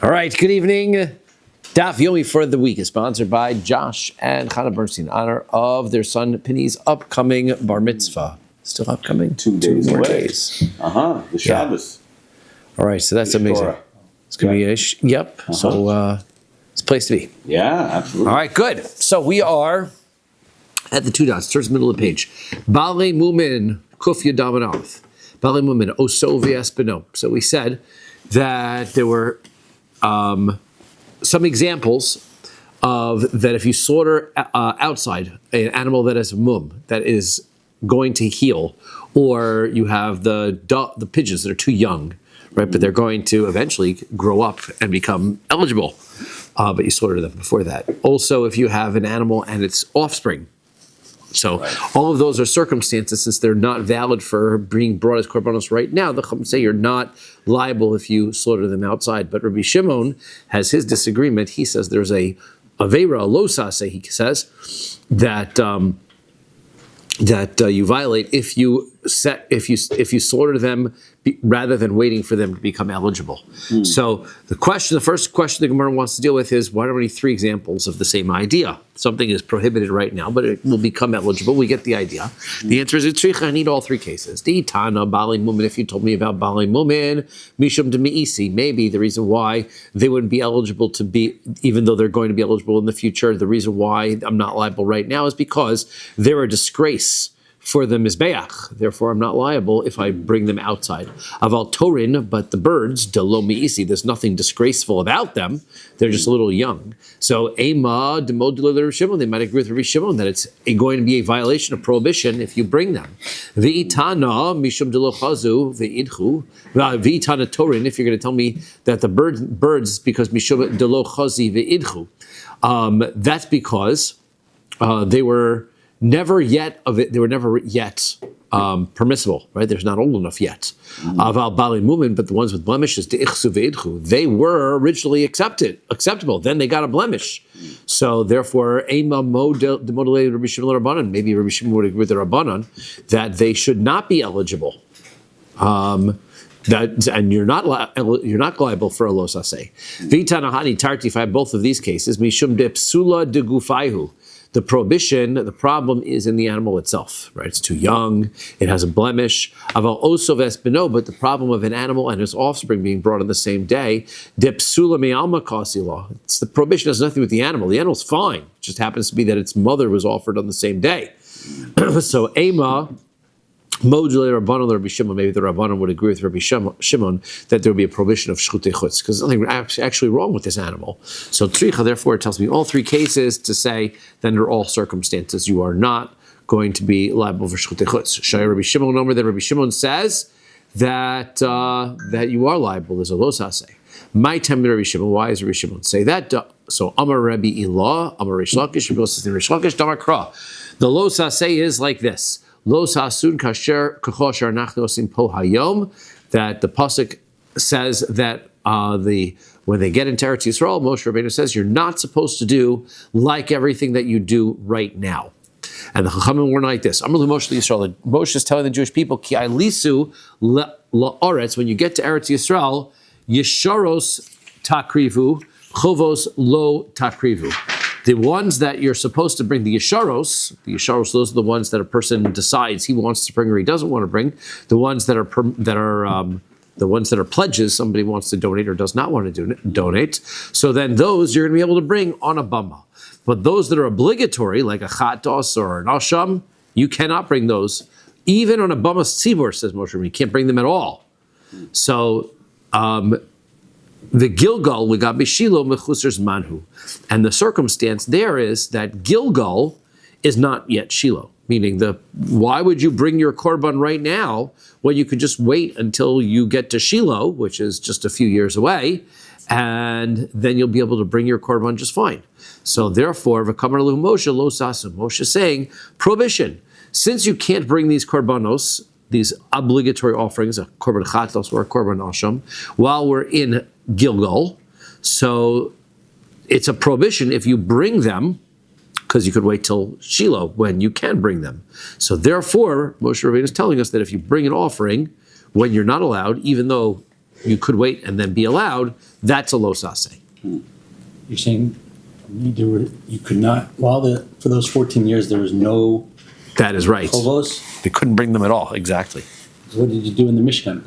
All right, good evening. Daf Yomi for the week is sponsored by Josh and Chana Bernstein in honor of their son Penny's upcoming bar mitzvah. Still upcoming? 2 days more away. days. The Shabbos. All right, so that's amazing. It's going to be So it's a place to be. Yeah, absolutely. All right, good. So we are at the two dots, towards the middle of the page. Balei Mumin, Kuf Yadam and Aleph. Balei Mumin, Oso V'Espino. So we said that there were some examples of that if you slaughter outside an animal that is mum, that is going to heal, or you have the pigeons that are too young, right? But they're going to eventually grow up and become eligible, but you slaughter them before that. Also, if you have an animal and its offspring. So all of those are circumstances, since they're not valid for being brought as korbanos right now. The Chacham say you're not liable if you slaughter them outside. But Rabbi Shimon has his disagreement. He says there's a aveira, a losase. He says that you violate if you slaughter them rather than waiting for them to become eligible. So the first question the Gemara wants to deal with is, why don't we need 3 examples of the same idea? Something is prohibited right now, but it will become eligible. We get the idea. The answer is, I need all 3 cases. The Tana, Balei Mumin, if you told me about Balei Mumin, Mishum de Meisi, maybe the reason why they wouldn't be eligible to be, even though they're going to be eligible in the future, the reason why I'm not liable right now is because they're a disgrace for the Mizbeach. Therefore, I'm not liable if I bring them outside. Aval Torin, but the birds, de lo mi'isi, there's nothing disgraceful about them. They're just a little young. So, Ema, de modula Rabbi Shimon, they might agree with Rabbi Shimon that it's going to be a violation of prohibition if you bring them. V'itana, mishum de lo chazu, v'idchu. V'itana Torin, if you're going to tell me that the birds, because mishum de lo chazi v'idchu. That's because they were never yet permissible, right? There's not old enough yet. Aval Balei Mumin, but the ones with blemishes, they were originally acceptable. Then they got a blemish. So therefore, Ema Mo de Modele Rabbi Shimon Rabbanan, maybe Rabbi Shimon would agree with the Rabbanan that they should not be eligible. And you're not liable for a losase. V'tanahani tarti, if I have both of these cases, mishum de psula de gufaihu. The prohibition, the problem is in the animal itself, right? It's too young, it has a blemish. Aval osov espino, but the problem of an animal and his offspring being brought on the same day, depsula me'alma kasila. It's the prohibition has nothing with the animal. The animal's fine. It just happens to be that its mother was offered on the same day. So Ema, Module Rabbanon, Rabbi Shimon, maybe the Rabbanon would agree with Rabbi Shimon that there would be a prohibition of shchutei chutz, because there's nothing actually wrong with this animal. So Tzricha, therefore, it tells me all 3 cases to say that under all circumstances you are not going to be liable for shchutei chutz. Shai Rabbi Shimon Omer, then Rabbi Shimon says that you are liable. There's a losase. My time Rabbi Shimon. Why does Rabbi Shimon say that? So Amar Rabbi Ilah, Amar Reish Lakish, Rabbi Yosef Reish Lakish, Damar Kra. The losase is like this. Los hasun kasher kachosher nachnu osim po hayom, that the pasuk says that when they get into Eretz Yisrael, Moshe Rabbeinu says you're not supposed to do like everything that you do right now. And the Chachamim were like this. Amar Moshe Yisrael. Moshe is telling the Jewish people, Ki alisu la'aretz, when you get to Eretz Yisrael, yesharos takrivu, chovos lo takrivu. The ones that you're supposed to bring, the yesharos, those are the ones that a person decides he wants to bring or he doesn't want to bring. The ones that are pledges, somebody wants to donate or does not want to donate. So then those you're going to be able to bring on a bama. But those that are obligatory, like a chatos or an asham, you cannot bring those. Even on a bama tzibur, says Moshe, you can't bring them at all. So, the Gilgal, we got Bishilo Mechusers Manhu. And the circumstance there is that Gilgal is not yet Shiloh. Meaning, why would you bring your korban right now when you could just wait until you get to Shiloh, which is just a few years away, and then you'll be able to bring your korban just fine. So therefore, V'kamar Lahu Moshe Lo Sasu. Moshe is saying, prohibition. Since you can't bring these korbanos, these obligatory offerings, a korban chatos or a korban asham, while we're in Gilgal, so it's a prohibition if you bring them, because you could wait till Shiloh when you can bring them. So therefore, Moshe Rabbeinu is telling us that if you bring an offering when you're not allowed, even though you could wait and then be allowed, that's a lo sase. You're saying you could not, for those 14 years, there was no That is right. chovos? They couldn't bring them at all, exactly. So what did you do in the Mishkan?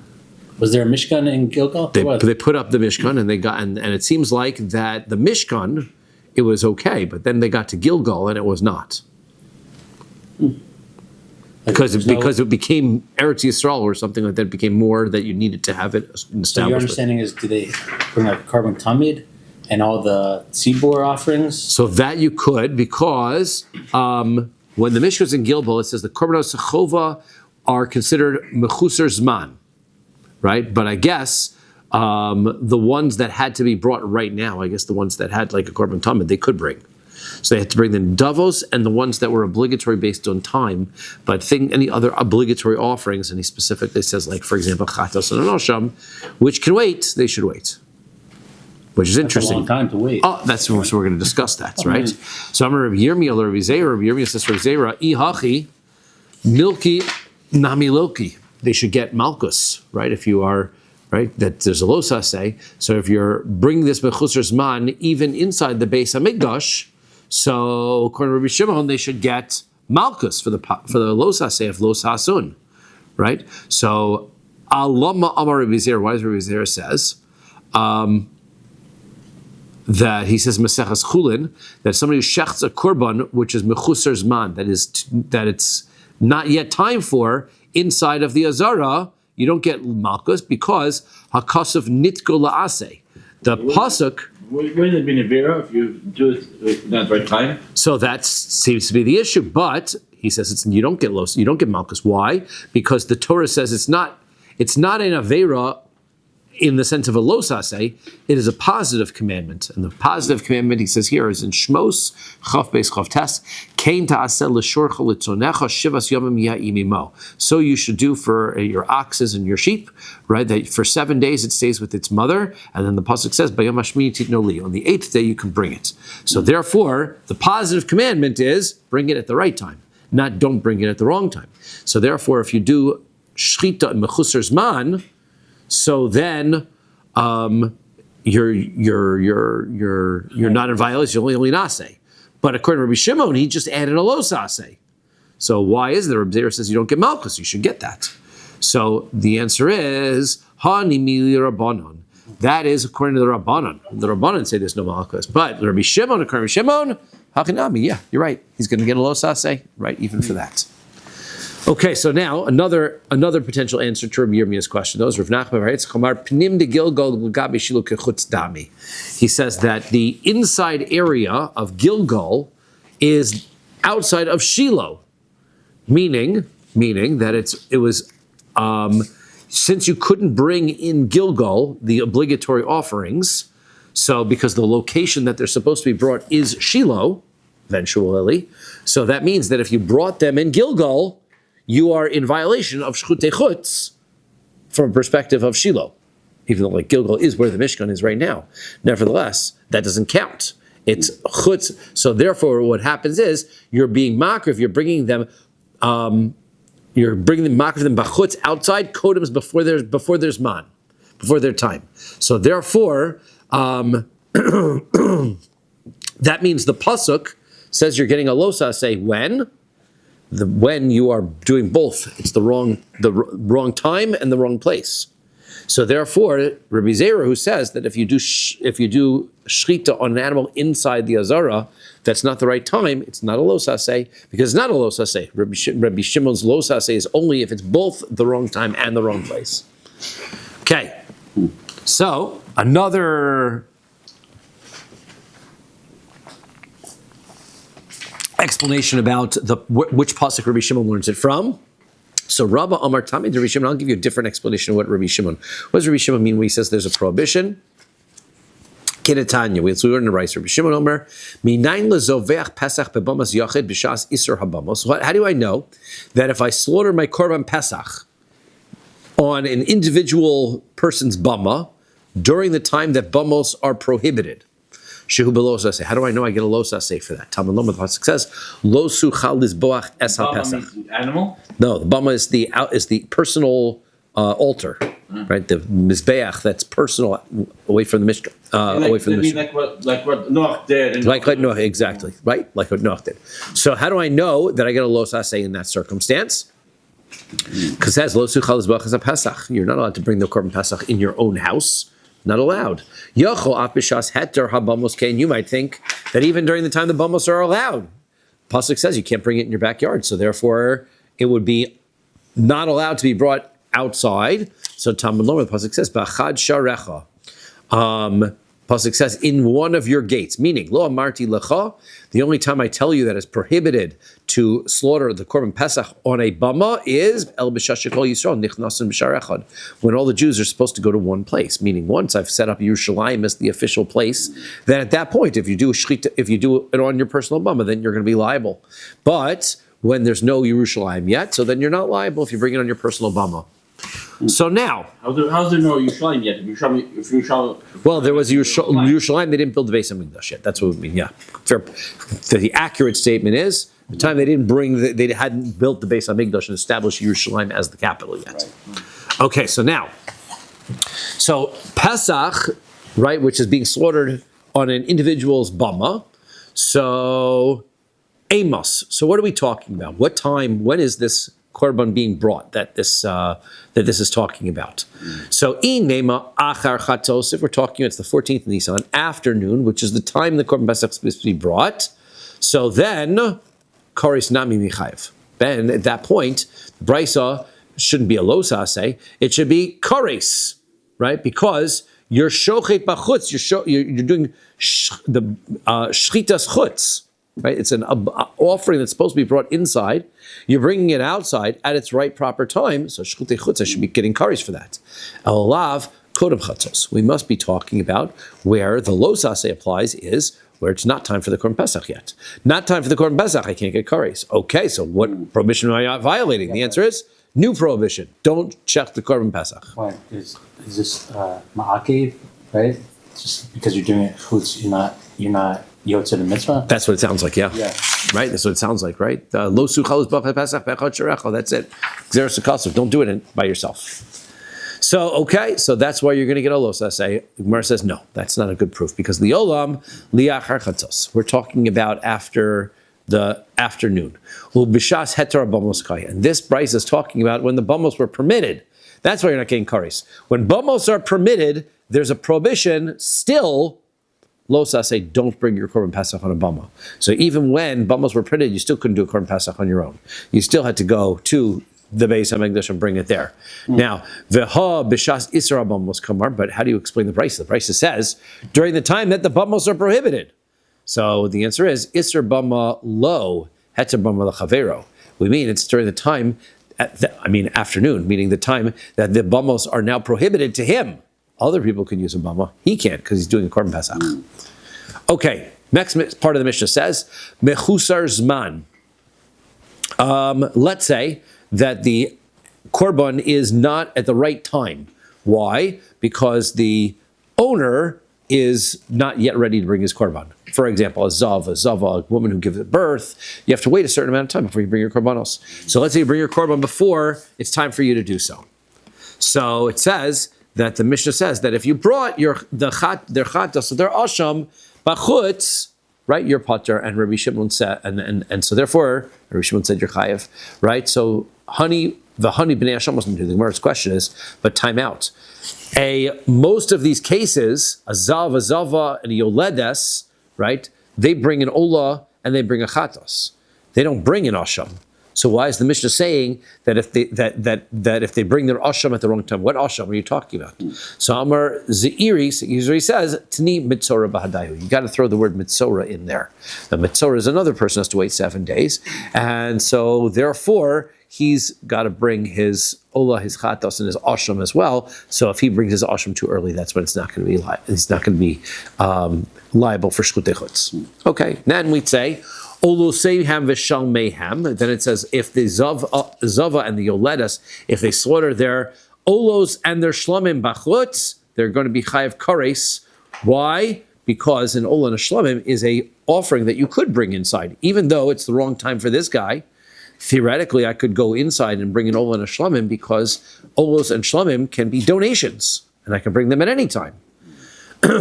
Was there a Mishkan in Gilgal? They put up the Mishkan and they got, and it seems like that the Mishkan, it was okay, but then they got to Gilgal and it was not. Because it became Eretz Yisrael or something like that. It became more that you needed to have it established. So your understanding is, do they bring like carbon tamid and all the tzibur offerings? So that you could, because when the Mishkan is in Gilgal, it says the korbanos chova are considered mechusar zman, right? But I guess the ones that had to be brought right now, I guess the ones that had like a korban tamid, they could bring. So they had to bring the davos and the ones that were obligatory based on time, but any other obligatory offerings, and he specifically says, like, for example, chatos and anosham, which can wait, they should wait. Which is interesting. That's a long time to wait. Oh, so we're going to discuss that, right? So I'm Rabbi Yirmiyah, Rabbi Zera, Rabbi Yirmiyah says, Rabbi Zera, ihachi, milki, nami loki. They should get malchus, right? If you are, right, that there's a lo saseh. So if you're bringing this mechusar zman even inside the Beis Hamikdash, so according to Rabbi Shimon, they should get malchus for the lo saseh of lo sasun, right? So alama amar Rabbi Zera. Why does Rabbi Zera says that he says Maseches Chulin, that somebody who shechts a korban which is mechusar zman, that it's not yet time for inside of the azara, you don't get malchus because hakasuf nitgo la'aseh. The pasuk. Wouldn't it be nevera if you do it not at the right time? So that seems to be the issue, but he says you don't get malchus. Why? Because the Torah says it's not an avera in the sense of a lo saseh. It is a positive commandment, and the positive commandment he says here is in Shmos Chaf Beis Chaf Tes Kein ta'aseh l'shorcha l'tzonecha shivas yomim ya'imimo. So you should do for your oxes and your sheep, right? That for 7 days it stays with its mother, and then the pasuk says Bayom hashmini titno li. On the 8th day you can bring it. So therefore, the positive commandment is bring it at the right time, not don't bring it at the wrong time. So therefore, if you do shchita and mechusar zman, so then you're not in violation. You're only nase. But according to Rabbi Shimon, he just added a lo sase. So why is there? Rabbi Zera says you don't get malchus. You should get that. So the answer is ha nimili rabbanon. That is according to the rabbanon. The rabbanon say there's no malchus. But Rabbi Shimon, according to Rabbi Shimon, hakinami. Yeah, you're right. He's going to get a lo sase, right? Even for that. Okay, so now another potential answer to Rabbi Yirmiyah's question. Those Rav Nachman writes, "Pnim de Gilgal l'gabi shilu kechutz dami." He says that the inside area of Gilgal is outside of Shiloh, meaning that it was since you couldn't bring in Gilgal the obligatory offerings, so because the location that they're supposed to be brought is Shiloh, eventually, so that means that if you brought them in Gilgal, you are in violation of Shchutei Chutz from a perspective of Shiloh, even though like Gilgal is where the Mishkan is right now. Nevertheless, that doesn't count. It's Chutz. So therefore, what happens is you're being makriv. You're bringing them makriv them b'chutz outside kodems before there's man, before their time. So therefore, that means the pasuk says you're getting a lo saseh when you are doing both. It's the wrong time and the wrong place. So therefore, Rabbi Zera, who says that if you do shchita on an animal inside the azara, that's not the right time. It's not a lo saseh because it's not a lo saseh. Rabbi Shimon's lo saseh is only if it's both the wrong time and the wrong place. Okay, so another explanation about which pasuk Rabbi Shimon learns it from. So Rabba Amar Tami Rabbi Shimon. I'll give you a different explanation of what Rabbi Shimon. What does Rabbi Shimon mean when he says there's a prohibition? Kinetanya. We learn in the rice. Rabbi Shimon Omer Minayin lezoveach Pesach bebamas yachid b'shas isur habamos. How do I know that if I slaughter my korban Pesach on an individual person's bama during the time that bamos are prohibited? Shehu below saseh. How do I know I get a lo saseh for that? Talmud Lomad Pasuk says lo suchal lizboach es ha pesach. Animal? No, the bama is the personal altar, right? The mizbeach that's personal, away from the mishkan, away from the mishkan. Like what Noach did. Like what Noach, exactly, right? Like what Noach did. So how do I know that I get a los aseh in that circumstance? Because it says lo suchal zebach a pesach. You're not allowed to bring the korban pesach in your own house. Not allowed. Yochol af b'shas heter habamos kain. You might think that even during the time the bamos are allowed. Pasuk says you can't bring it in your backyard, so therefore it would be not allowed to be brought outside. So Talmud Lomar, the pasuk says b'achad sharecha. Pasuk says in one of your gates, meaning lo amarti lecha. The only time I tell you that it's prohibited to slaughter the korban pesach on a bama is el b'shas shekol Yisrael nichnasim b'shar echad, when all the Jews are supposed to go to one place. Meaning, once I've set up Yerushalayim as the official place, then at that point, if you do it on your personal bama, then you're going to be liable. But when there's no Yerushalayim yet, so then you're not liable if you bring it on your personal bama. So now, how's there no Yerushalayim yet? If Yerushalayim, well, there was Yerushalayim. They didn't build the Beis HaMikdash yet. That's what we mean. Yeah, fair. The accurate statement is the time they didn't they hadn't built the Beis HaMikdash and established Yerushalayim as the capital yet. Right. Okay, so now, Pesach, right, which is being slaughtered on an individual's bama. So Amos. So what are we talking about? What time? When is this korban being brought that this is talking about? So inema achar chatos, if we're talking, it's the 14th Nisan afternoon, which is the time the korban pesach is supposed to be brought. So then koris nami michayev. Then at that point, the brisa shouldn't be a los aseh, it should be koris, right? Because you're shochet bachutz, you're doing the shchitas chutz. Right, it's an offering that's supposed to be brought inside. You're bringing it outside at its right proper time. So shchutei chutzah should be getting karis for that. Olav kodem chatzos. We must be talking about where the los aseh applies is where it's not time for the korban pesach yet. Not time for the korban pesach. I can't get karis. Okay, so what prohibition am I violating? The answer is new prohibition. Don't check the korban pesach. Why is this ma'akev, right? Just because you're doing it chutz, you're not yotze the mitzvah. That's what it sounds like, yeah. Yeah. Right? That's what it sounds like, right? Lo suchal zebach pesach bechad sharecha. That's it. Xeris hakasuf. Don't do it by yourself. So, okay, so that's why you're going to get a los aseh. Gemara says, no, that's not a good proof, because liolam liachar chatzos. We're talking about after the afternoon. B'shas heter bamos kai. And this brisa is talking about when the bamos were permitted. That's why you're not getting karis. When bamos are permitted, there's a prohibition still. Los aseh, don't bring your korban pesach on a bama. So even when bamos were printed, you still couldn't do a korban pesach on your own. You still had to go to the Beis HaMikdash and bring it there. Now, v'ha b'shas isra bamos kamar. But how do you explain the brisa? The brisa says during the time that the bamos are prohibited. So the answer is isra bama lo heter bama lechavero. We mean it's during the time, afternoon, meaning the time that the bamos are now prohibited to him. Other people can use a bama. He can't because he's doing a korban pesach. Okay, next part of the Mishnah says, mechusar zman. Let's say that the korban is not at the right time. Why? Because the owner is not yet ready to bring his korban. For example, a zava, a woman who gives birth, you have to wait a certain amount of time before you bring your korbanos. So let's say you bring your korban before it's time for you to do so. So it says that the Mishnah says that if you brought their chatas, so their asham, bachutz, right, you're pater, and Rabbi Shimon said, and so therefore, Rabbi Shimon said you're chayev, right? So the honey b'nei asham wasn't doing. The Gemara's question is, but time out. Most of these cases, a zava, and a yoledes, right, they bring an olah and they bring a chatas. They don't bring an asham. So why is the Mishnah saying that if they bring their asham at the wrong time? What asham are you talking about? So Amar Zeiri says Tni mitzora bahadayu. You got to throw the word mitzora in there. The mitzora is another person who has to wait 7 days, and so therefore he's got to bring his olah, his chatos, and his asham as well. So if he brings his asham too early, that's when it's not going to be he's not going to be liable for shchutei chutz. Okay, then we'd say. Oloseham v'shal meham. Then it says if the zava and the yoledas, if they slaughter their olos and their shlomim bachutz, they're going to be chayav kares. Why? Because an olah and a shlomim is a offering that you could bring inside, even though it's the wrong time for this guy. theoretically, I could go inside and bring an ola and a shlamim because olos and shlamim can be donations, and I can bring them at any time.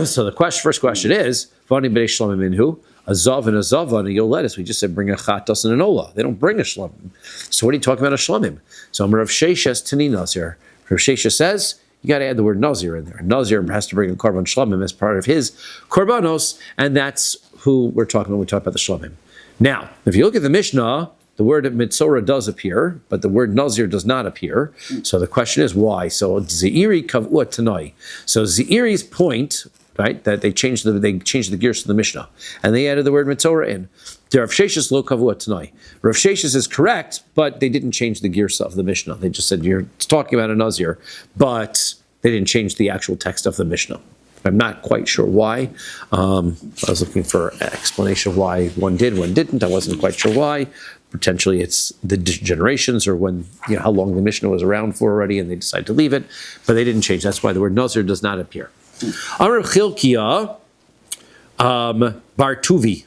So the first question is, Vani b'nei shlamim minhu, a zav and a zava and a yoletis. We just said bring a chatas and an ola. They don't bring a shlamim. So what are you talking about a shlamim? So Rav Sheshes Tani Nazir. Rav Sheshes says, you got to add the word Nazir in there. Nazir has to bring a korban shlamim as part of his korbanos, and that's who we're talking when we talk about the shlamim. Now, if you look at the Mishnah, the word mitzora does appear, but the word Nazir does not appear. So the question is why? So Zeiri kavua tanai. So Zeiri's point, right, that they changed the gears to the Mishnah, and they added the word mitzora in. The Rav Sheshes lo kavua tanai. Rav Sheshes is correct, but they didn't change the gears of the Mishnah. They just said you're talking about a Nazir, but they didn't change the actual text of the Mishnah. I'm not quite sure why. I was looking for an explanation of why one did, one didn't. I wasn't quite sure why. Potentially it's the generations or when, how long the Mishnah was around for already and they decided to leave it, but they didn't change. That's why the word Nazir does not appear. Amar Chilkiah Bar Tuvi.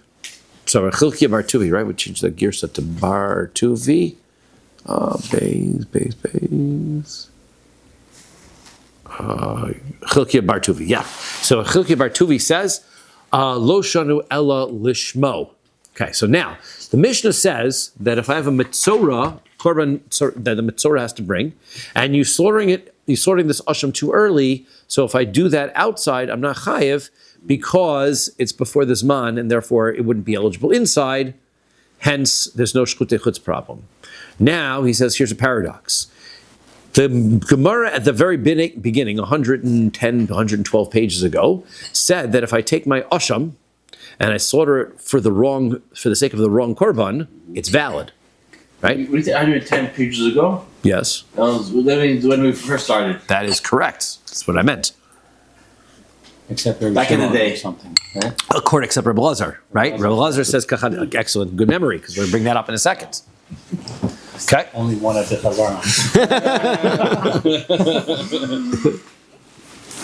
So Chilkiah Bar Tuvi, right? We changed the gear set to Bar Tuvi. Chilkiah Bar Tuvi, yeah. So Chilkiah Bar Tuvi says, Lo shanu ella lishmo. Okay, so now, the Mishnah says that if I have a mitzora, korban that the mitzora has to bring, and you're slaughtering this asham too early, so if I do that outside, I'm not chayev, because it's before the zman, and therefore it wouldn't be eligible inside, hence there's no shchutei chutz problem. Now, he says, here's a paradox. The Gemara at the very beginning, 110, 112 pages ago, said that if I take my asham and I slaughter it for the sake of the wrong korban, it's valid, right? We did 110 pages ago? Yes. That was when we first started. That is correct. That's what I meant. Except back in the day. Or something, right? According, except Rabbi Lazar, right? Rabbi Lazar says, excellent, good memory, because we're going to bring that up in a second. Okay. Only one of the Chazarim.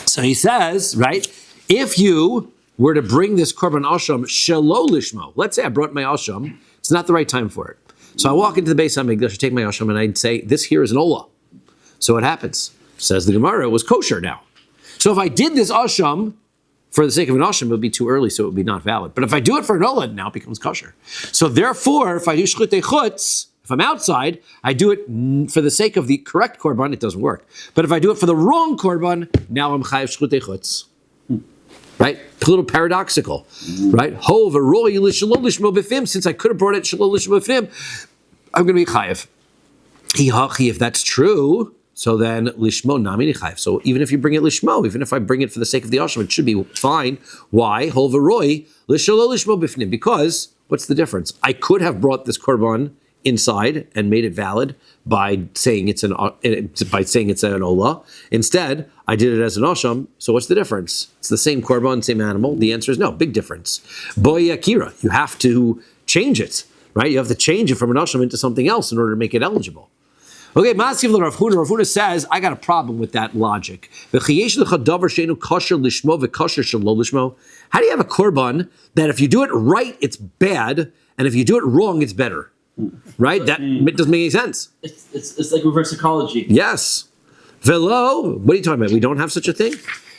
So he says, right, if you were to bring this korban asham shelo lishmo, let's say I brought my asham, it's not the right time for it. So I walk into the Beis HaMikdash, I take my asham, and I'd say, this here is an olah. So what happens? Says the Gemara, it was kosher now. So if I did this asham for the sake of an asham, it would be too early, so it would be not valid. But if I do it for an olah, now it becomes kosher. So therefore, if I do shchutei chutz, if I'm outside, I do it for the sake of the correct korban, it doesn't work. But if I do it for the wrong korban, now I'm chayev shchutei chutz. Right? A little paradoxical. Right? Since I could have brought it shelo lishmo b'fnim, I'm going to be chayev. If that's true, so then lishmo nami chayev. So even if you bring it lishmo, even if I bring it for the sake of the asham, it should be fine. Why? Hol v'roi l'shelo lishmo b'fnim. Because what's the difference? I could have brought this korban inside and made it valid by saying it's an olah. Instead, I did it as an asham. So what's the difference? It's the same korban, same animal. The answer is no. Big difference. Boy akira. You have to change it, right? You have to change it from an asham into something else in order to make it eligible. Okay, Masiv Rav Huna says, I got a problem with that logic. How do you have a korban that if you do it right, it's bad, and if you do it wrong, it's better? Right? That doesn't make any sense. It's like reverse psychology. Yes. Velo, what are you talking about? We don't have such a thing?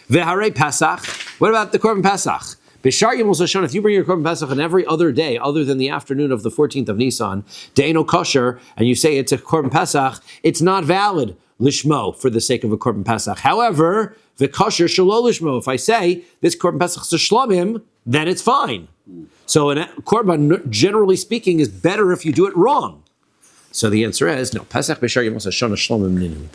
Veharei Pasach. What about the Korban Pasach? Bishar Yimul Sashon, if you bring your Korban Pasach on every other day, other than the afternoon of the 14th of Nisan, De'eno kosher, and you say it's a Korban Pasach, it's not valid, lishmo, for the sake of a Korban Pasach. However, the kosher shelo lishmo, if I say this Korban Pasach is a shlamim, then it's fine. So a korban, generally speaking, is better if you do it wrong. So the answer is no. Pesach b'shar yemos hashana shlomim ninu.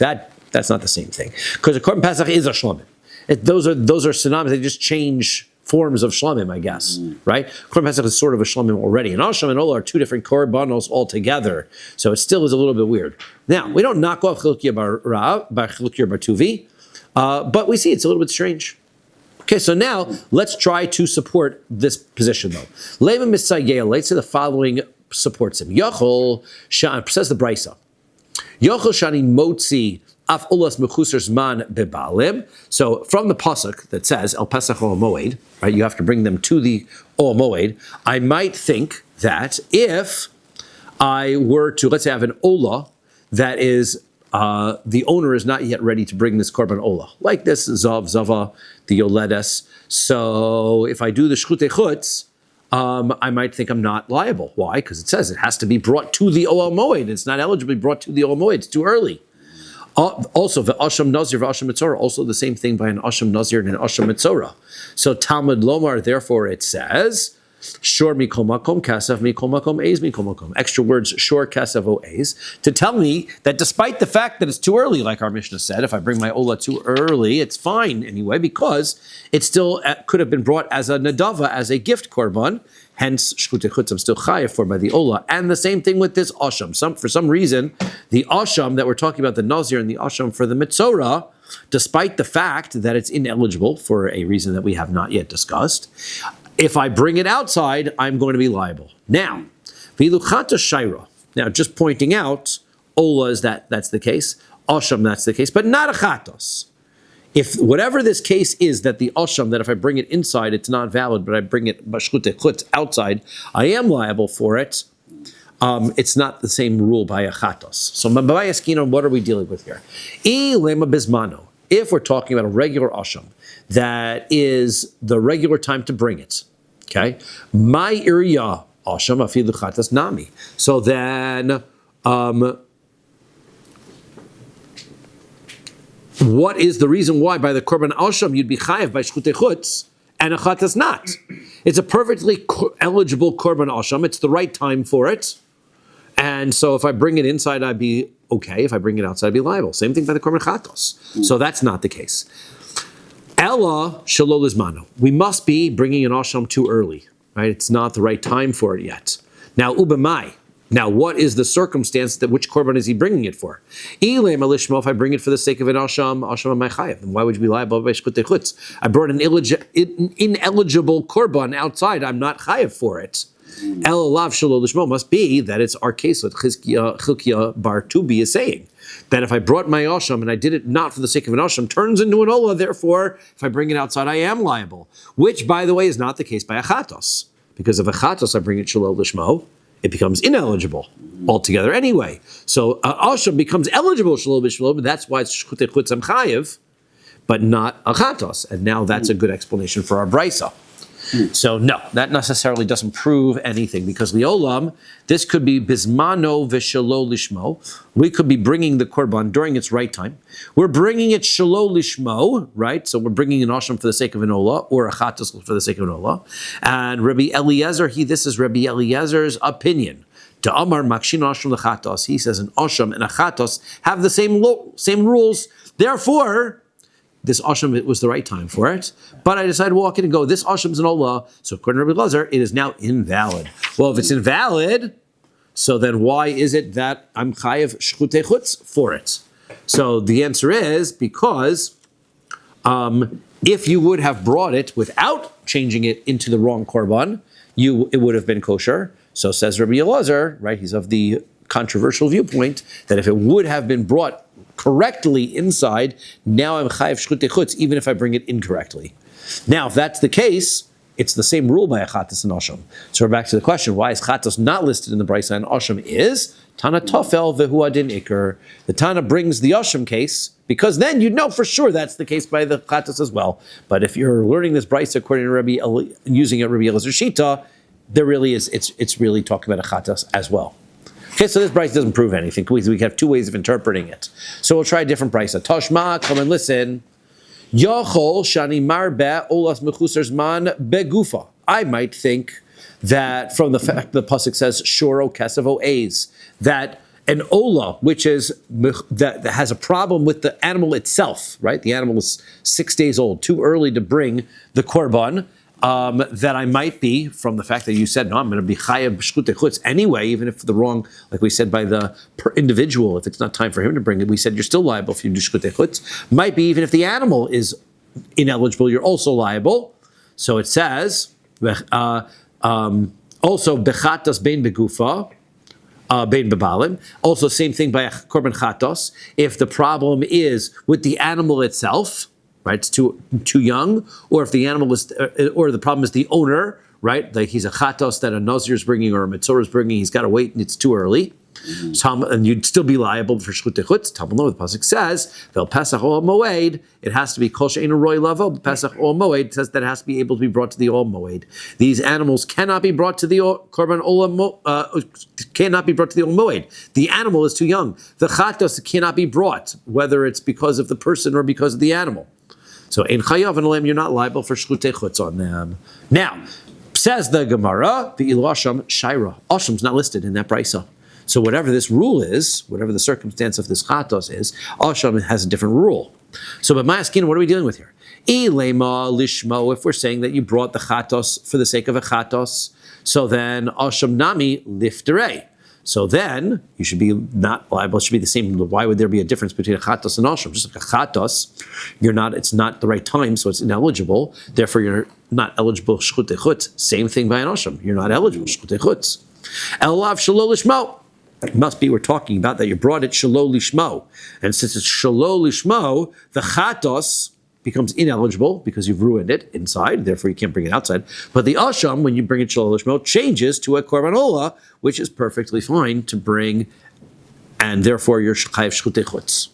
That's not the same thing, because a korban Pesach is a shlomim. Those are synonymous. They just change forms of shlomim, I guess. Right? Korban Pesach is sort of a shlomim already, and asham and olah are two different korbanos altogether. So it still is a little bit weird. Now we don't knock off Chilkiah bar Tuvi, but we see it's a little bit strange. Okay, so now let's try to support this position though. Lema Misayel, let's say the following supports him. Yochel, says the Brisa. Yochel Shani Motzi Af Olas Mechusar Zman Bebalim. So from the pasuk that says El Pesach Ol Moed, right? You have to bring them to the Ol Moed. I might think that if I were to, let's say I have an ola that is, the owner is not yet ready to bring this korban ola, like this zav, zava, the yoledes. So if I do the shchutei chutz, I might think I'm not liable. Why? Because it says it has to be brought to the Oel Moed. It's not eligible to be brought to the Oel Moed. It's too early. Also, the Asham Nazir, Asham Mitzorah, also the same thing by an Asham Nazir and an Asham Mitzorah. So Talmud Lomar, therefore it says, Shor mikol makom, kasav mikol makom, eis mikol makom. Extra words, shor, kasav, o, eis, to tell me that despite the fact that it's too early, like our Mishnah said, if I bring my ola too early, it's fine anyway, because it still could have been brought as a nadava, as a gift korban. Hence, shchutei chutz I'm still chayav for by the ola. And the same thing with this asham. For some reason, the asham that we're talking about, the nazir and the asham for the mitzorah, despite the fact that it's ineligible for a reason that we have not yet discussed, if I bring it outside, I'm going to be liable. Now, viluchata shaira. Now, just pointing out, ola is that's the case, asham that's the case, but not a chatos. If whatever this case is, that the asham, that if I bring it inside, it's not valid, but I bring it b'shchutei chutz outside, I am liable for it. It's not the same rule by a chatos. So, mabayaskino, what are we dealing with here? Ilema bismano. If we're talking about a regular asham, that is the regular time to bring it. Okay, my iriya asham afilu chatas nami. So then, what is the reason why by the korban asham you'd be chayav by shchutei chutz and a chatas not? It's a perfectly eligible korban asham. It's the right time for it, and so if I bring it inside, I'd be okay. If I bring it outside, I'd be liable. Same thing by the korban chatos. So that's not the case. Ella shalol izmano. We must be bringing an asham too early, right? It's not the right time for it yet. Now ubamai. Now, what is the circumstance that which korban is he bringing it for? If I bring it for the sake of an asham am I chayav? Then why would you be liable by shchutei chutz? I brought an ineligible korban outside. I'm not chayav for it. El alav shalol lishmo must be that it's our case that Chilkiah bar Tubi is saying that if I brought my asham and I did it not for the sake of an asham, turns into an ola. Therefore, if I bring it outside, I am liable. Which, by the way, is not the case by a chatos, because if a chatos I bring it shalol lishmo, it becomes ineligible altogether anyway. So asham becomes eligible shalol b'shalom, and that's why it's shchutei chutz am chayiv, but not a chatos. And now that's a good explanation for our brisa. So no, that necessarily doesn't prove anything, because liolam, this could be bismano v'shalo lishmo. We could be bringing the korban during its right time. We're bringing it shalo lishmo, right? So we're bringing an asham for the sake of an ola, or a chatos for the sake of an ola. And Rabbi Eliezer, this is Rabbi Eliezer's opinion. To Amar makshin asham lechatos. He says an asham and a chatos have the same rules. Therefore, this asham, it was the right time for it, but I decided to walk in and go, this asham's an olah, so according to Rabbi Eliezer, it is now invalid. Well, if it's invalid, so then why is it that I'm chayav shchutei chutz for it? So the answer is because if you would have brought it without changing it into the wrong korban, it would have been kosher. So says Rabbi Eliezer, right? He's of the controversial viewpoint that if it would have been brought correctly inside, now I'm chayav shchutei chutz, even if I bring it incorrectly. Now, if that's the case, it's the same rule by a chatas and asham. So we're back to the question: why is chatas not listed in the brisa and asham is Tana tofel vehu adin ikar? The Tana brings the asham case because then you know for sure that's the case by the chatas as well. But if you're learning this brisa according to Rabbi using it Rabbi Eliezer Shita, there really is it's really talking about a chatas as well. Okay, so this brisa doesn't prove anything. We have two ways of interpreting it. So we'll try a different brisa. Toshma, come and listen. Yachol shani marbe olas mechusar zman begufa. I might think that from the fact the pasuk says shoro kesavo eis, that an ola, which is that has a problem with the animal itself, right? The animal is 6 days old, too early to bring the korban. That I might be, from the fact that you said, no, I'm going to be chayav b'shchutei chutz anyway, even if the wrong, like we said, by the per individual, if it's not time for him to bring it, we said you're still liable if you do shchutei chutz. Might be even if the animal is ineligible, you're also liable. So it says, also bechatas bein begufa, bein bebalim. Also, same thing by a korban chatos. If the problem is with the animal itself, right, it's too young, or if the animal is, or the problem is the owner, right? Like he's a chatos that a nazir is bringing or a mitzvah is bringing. He's got to wait and it's too early. And you'd still be liable for shchutei chutz. Talmud the pasuk says, "Vel pesach ol moed." It has to be kol she'einu roy lavo. Pesach ol moed says that it has to be able to be brought to the ol moed. These animals cannot be brought to the korban ol cannot be brought to the ol moed. The animal is too young. The chatos cannot be brought, whether it's because of the person or because of the animal. So in chayav and olam, you're not liable for shchutei chutz on them. Now, says the Gemara, the ilu asham shaira. Asham's not listed in that brisa. So whatever this rule is, whatever the circumstance of this chatos is, Asham has a different rule. So but Ma'askin, what are we dealing with here? Ilema lishmo, if we're saying that you brought the chatos for the sake of a chatos, so then Asham nami lifterei. So then you should be not liable, it should be the same. Why would there be a difference between a chatos and Asham? Just like a chatos, it's not the right time, so it's ineligible. Therefore you're not eligible shchutei chutz. Same thing by an Asham. You're not eligible shchutei chutz. Elav shelo lishmo. It must be we're talking about that you brought it shelo lishmo. And since it's shelo lishmo, the chatos becomes ineligible because you've ruined it inside, therefore you can't bring it outside. But the asham, when you bring it shelo lishmo, changes to a korban olah, which is perfectly fine to bring, and therefore you're chayav shchutei chutz.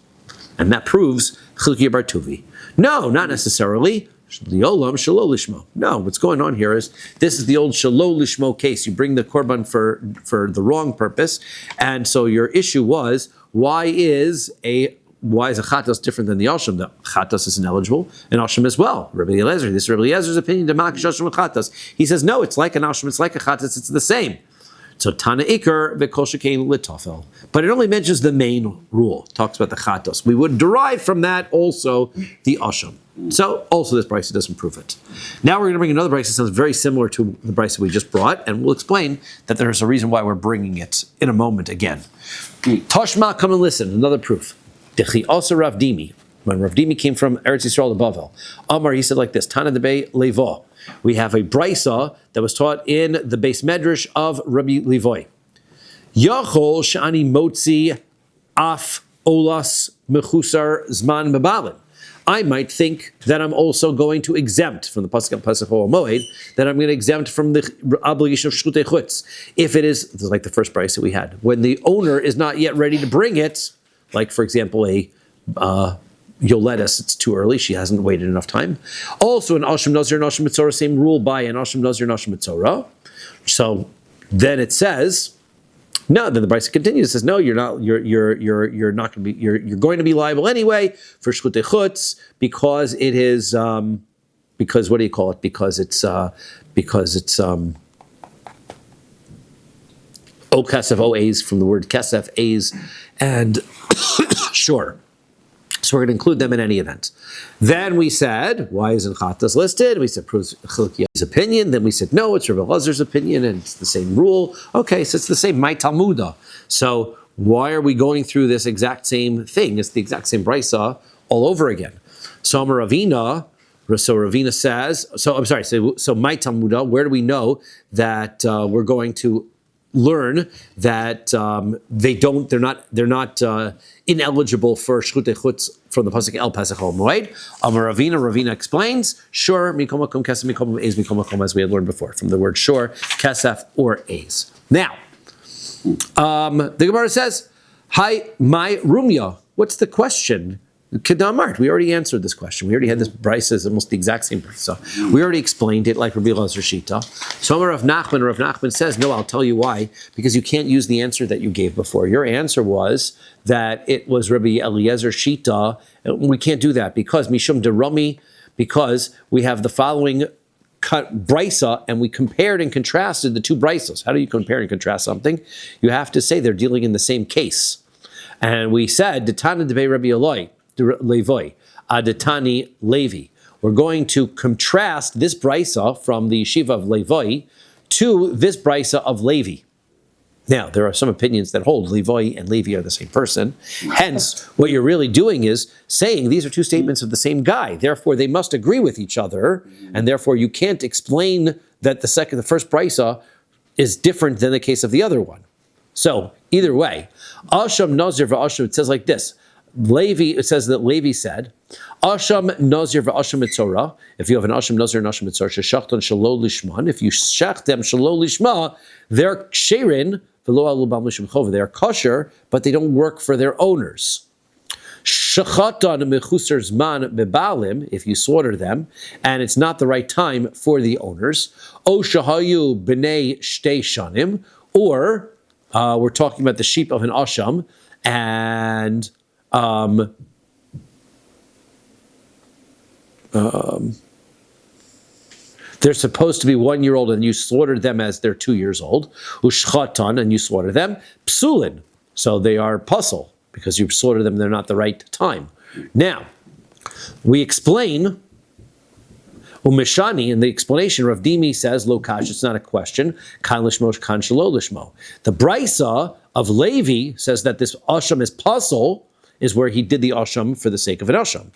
And that proves chilki bar tuvi. No, not necessarily. The olam shelo lishmo. No, what's going on here is this is the old shelo lishmo case. You bring the korban for the wrong purpose, and so your issue was why is a chatos different than the asham? The chatos is ineligible, and asham as well. Rabbi Eliezer, this is Rabbi Eliezer's opinion. Demakish asham and chatos. He says no, it's like an asham, it's like a chatos, it's the same. So Tana Iker v'kol shekein litofel, but it only mentions the main rule. It talks about the chatos. We would derive from that also the asham. So also this brisa doesn't prove it. Now we're going to bring another brisa that sounds very similar to the brisa we just brought, and we'll explain that there's a reason why we're bringing it in a moment again. Toshma, come and listen. Another proof. Dechi also Rav Dimi. When Rav Dimi came from Eretz Yisrael to Bavel, Amar, he said like this: Tana debei levo. We have a brisa that was taught in the Beis Medrash of Rabbi Levoy. Yachol shani motzi af olas mechusar zman mebalin. I might think that I'm also going to exempt from the Pasuk Pasach Moed, that I'm going to exempt from the obligation of Shchutei Chutz. If it is, this is like the first price that we had, when the owner is not yet ready to bring it, like for example, a Yoletus, it's too early, she hasn't waited enough time. Also an Asham Nazir and Asham Mitzorah, same rule by an Asham Nazir and Asham Mitzorah. So then it says, no, then the brisa continues. It says, no, you're not. You're not going to be. You're going to be liable anyway for shchutei chutz because it is. Because what do you call it? Because it's. O kesef o a's from the word kesef a's, and sure. So we're going to include them in any event. Then we said, why isn't chatas listed? We said, proves Chilkiya's opinion. Then we said, no, it's Rabbi Elazar's opinion, and it's the same rule. Okay, so it's the same, my Talmuda. So why are we going through this exact same thing? It's the exact same brisa all over again. So Ravina says, so my Talmuda, where do we know that we're going to learn that they're not ineligible for shchutei chutz from the pasuk El Pesach Ol Moed. Ravina explains, sure, mikom makom kesef, mikom eis, mikom makom, as we had learned before, from the word sure, kesef or eis. Now, the Gemara says, hi, my rumya, what's the question? Kedamart, we already answered this question. We already had this brisa, is almost the exact same brisa. We already explained it like Rabbi Elazar Shita. So Rav Nachman says, no, I'll tell you why, because you can't use the answer that you gave before. Your answer was that it was Rabbi Eliezer Shita. We can't do that because Mishum Derami, because we have the following brisa, and we compared and contrasted the two brisas. How do you compare and contrast something? You have to say they're dealing in the same case. And we said, Detana debei Rabbi Eloi, Levoy, Adatani Levi. We're going to contrast this brisa from the yeshiva of Levoy to this brisa of Levi. Now, there are some opinions that hold Levoy and Levi are the same person. Hence, what you're really doing is saying these are two statements of the same guy. Therefore, they must agree with each other, and therefore you can't explain that the first brisa is different than the case of the other one. So, either way, Asham Nazir v'Asham, it says like this. Levi, it says that Levi said, Asham Nazir v'Asham Mitzorah. If you have an Asham Nazir and Asham Mitzorah, Sheshachton Shalo Lishman. If you shech them Shalo Lishma, they're ksherin v'lo alubam lishum chova. They are kosher, but they don't work for their owners. Shechatan mechusar zman bebalim. If you slaughter them, and it's not the right time for the owners. O shahayu b'nei shtei shanim. Or we're talking about the sheep of an Asham, and they're supposed to be 1 year old, and you slaughtered them as they're 2 years old. Ushchatan, and you slaughter them. Psulin, so they are puzzle because you slaughtered them. They're not the right time. Now we explain. Umeshani, in the explanation, Rav Dimi says, Lo kash, it's not a question. Kan lishmo, kan shelo lishmo. The Brisa of Levi says that this Asham is puzzle, is where he did the Asham for the sake of an Asham.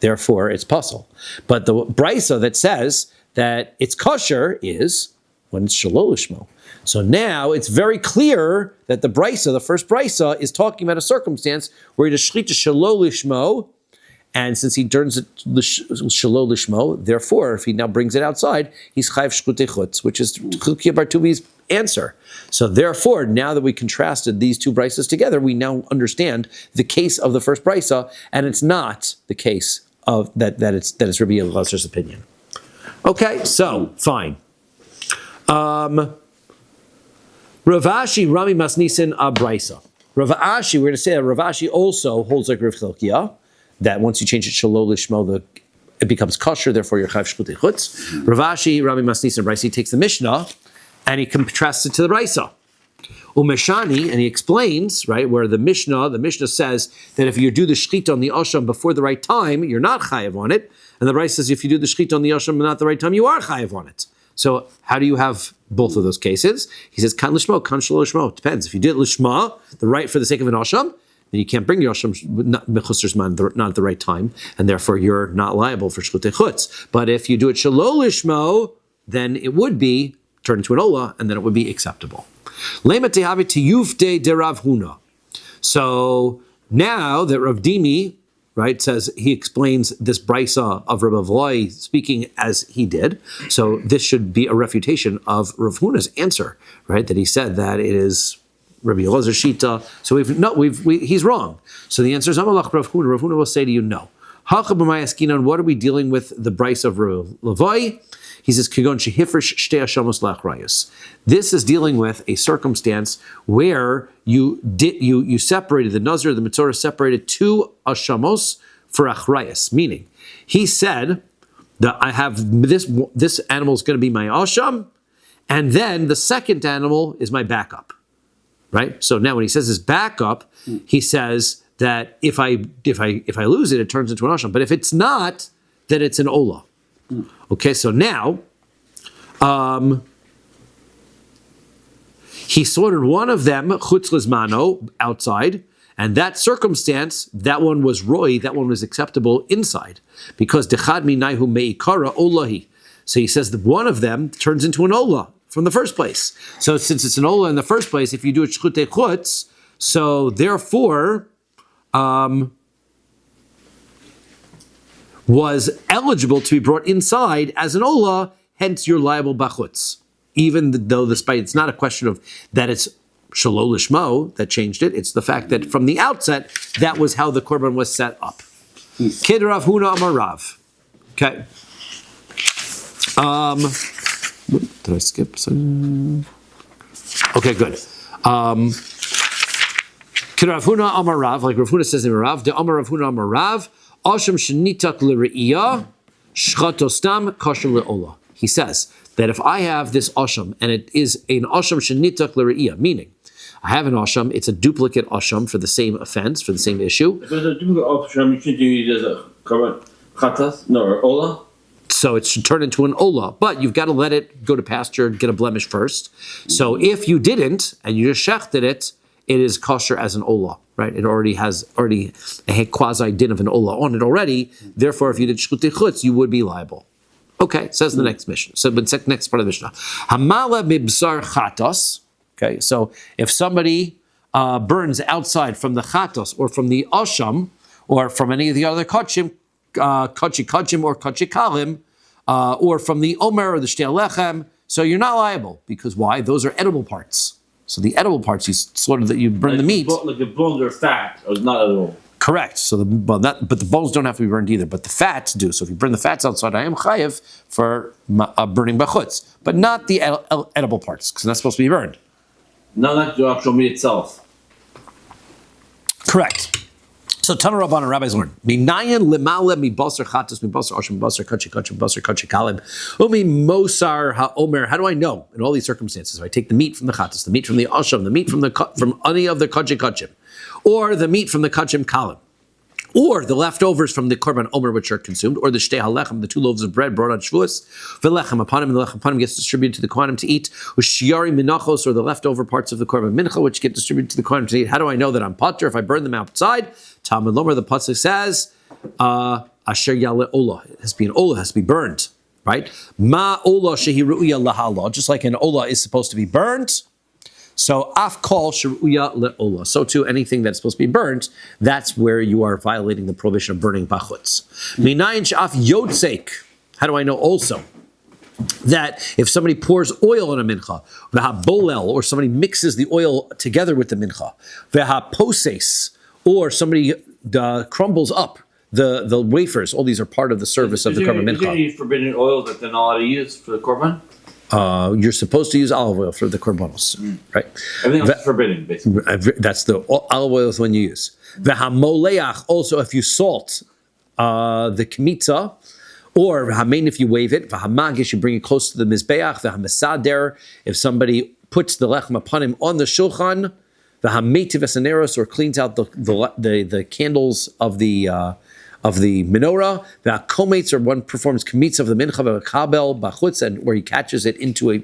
Therefore, it's puzzle. But the Brisa that says that it's kosher is when it's shelo lishmo. So now it's very clear that the Brisa, the first Brisa, is talking about a circumstance where he does shchita shelo lishmo. And since he turns it shelo lishmo, therefore, if he now brings it outside, he's chayv shchutei chutz, which is Chukia Bar Tuvi's answer. So therefore, now that we contrasted these two brises together, we now understand the case of the first brisa, and it's not the case of that it's Rabbi Elazar's opinion. Okay, so fine. Rav Ashi Rami Masnisin Abraisa. Rav Ashi, we're going to say that Rav Ashi also holds like Rav Chilkiah, that once you change it shelo lishmo, it becomes kosher, therefore you're chayv shchutei chutz. Rav Ashi, Rami Masnisin Braisa, he takes the Mishnah and he contrasts it to the Braisa. Umeshani, and he explains, right, where the Mishnah says that if you do the shchita on the Asham before the right time, you're not chayav on it. And the Braisa says if you do the shchita on the Asham not the right time, you are chayav on it. So how do you have both of those cases? He says, kan lishmo, kan shelo lishmo. It depends. If you did lishma, the right for the sake of an Asham, then you can't bring your Asham not at the right time, and therefore you're not liable for shchutei chutz. But if you do it shelo lishmo, then it would be turned into an ola, and then it would be acceptable. Lema tehavi tiyufte de Rav Huna. So now that Rav Dimi, right, says he explains this brisa of Rabbi Avloi speaking as he did. So this should be a refutation of Rav Huna's answer, right? That he said that it is Rabbi Elazar Shita. So he's wrong. So the answer is Amalach Rav Huna. Rav Huna will say to you, no. What are we dealing with the brisa of Rav Levai? He says, Kigon shehifresh shtei hashamos lachrayos. This is dealing with a circumstance where you separated the Nazir, the Mitzorah separated two hashamos for achrayos. Meaning, he said that I have this animal is going to be my asham, and then the second animal is my backup. Right? So now when he says his backup, he says that if I lose it, it turns into an asham. But if it's not, then it's an ola. Okay, so now he slaughtered one of them, chutz lizmano, outside, and that circumstance, that one was roi, that one was acceptable inside, because dechad minayhu meikara olahi. So he says that one of them turns into an ola from the first place. So since it's an ola in the first place, if you do it shchutei chutz, so therefore was eligible to be brought inside as an ola, hence you're liable bachutz. Even though despite it's not a question of that it's shelo lishmo that changed it, it's the fact that from the outset, that was how the korban was set up. Kid Rav Huna Amar Rav. Okay. Did I skip some? Okay, good. Kid Rav Huna Amar Rav, like Rav Huna says in Rav, the Amar Rav Huna Amar Rav, Asham shenitak l're'iyah, shchatostam kosher le'ola. He says that if I have this asham, and it is an asham shenitak l're'iyah, meaning I have an asham, it's a duplicate asham for the same offense, for the same issue. If it's a duplicate asham, you shouldn't use a chatas, no, or ola? So it should turn into an ola, but you've got to let it go to pasture and get a blemish first. So if you didn't, and you just shechted it, it is kosher as an ola, right? It already has a quasi din of an ola on it already. Therefore, if you did shchutei chutz, you would be liable. Okay, says the next mission. So the next part of the Mishnah. Hamala mibsar chatos. Okay, so if somebody burns outside from the chatos or from the asham or from any of the other kachim, kachim or kachikalim, or from the omer or the shtei lechem, so you're not liable. Because why? Those are edible parts. So the edible parts, you burn the meat. Like the bones are fat, or not at all. Correct. So but the bones don't have to be burned either, but the fats do. So if you burn the fats outside, I am chayev for burning bachutz, but not the edible parts, because they're not supposed to be burned. Not like the actual meat itself. Correct. So Tana Rabban and rabbis learn. Minayin lemale mi basar chatas mi basar ashim basar kachi kalim umi mosar haomer. How do I know in all these circumstances? If I take the meat from the chatas, the meat from the asham, the meat from any of the kachim, or the meat from the kachim kalim, or the leftovers from the korban omer which are consumed, or the shtei halechem, the 2 loaves of bread brought on Shavuos, v'lechem upon him, and the lechem upon him gets distributed to the kohanim to eat, u'shiari minachos, or the leftover parts of the korban mincha which get distributed to the kohanim to eat. How do I know that I'm patur if I burn them outside? Talmud Lomer, the pasuk says, asher yale olah. It has to be an olah, it has to be burned, right? Ma olah shehi ru'ya lahala, just like an olah is supposed to be burned. So af kol sheruya le'olah. So too, anything that's supposed to be burnt, that's where you are violating the prohibition of burning bachutz. Minayin she'af yotzeik. How do I know also that if somebody pours oil on a mincha, v'ha bolel, or somebody mixes the oil together with the mincha, v'ha poses, or somebody crumbles up the wafers, all these are part of the service of the korban mincha. Is there any forbidden oil that they're not allowed to use for the korban? You're supposed to use olive oil for the korbanos, right? Everything else is forbidden, basically. That's the olive oil is when you use. V'hamoleach, also if you salt the kmitza, or v'hamein if you wave it, v'hamagish, you bring it close to the mizbeach, v'hamasader, if somebody puts the lechem upon him on the shulchan, v'hametiv esaneros, or cleans out the candles of the menorah, the kometz, or one performs kamitz of the mincha v'kabel bachutz, and where he catches it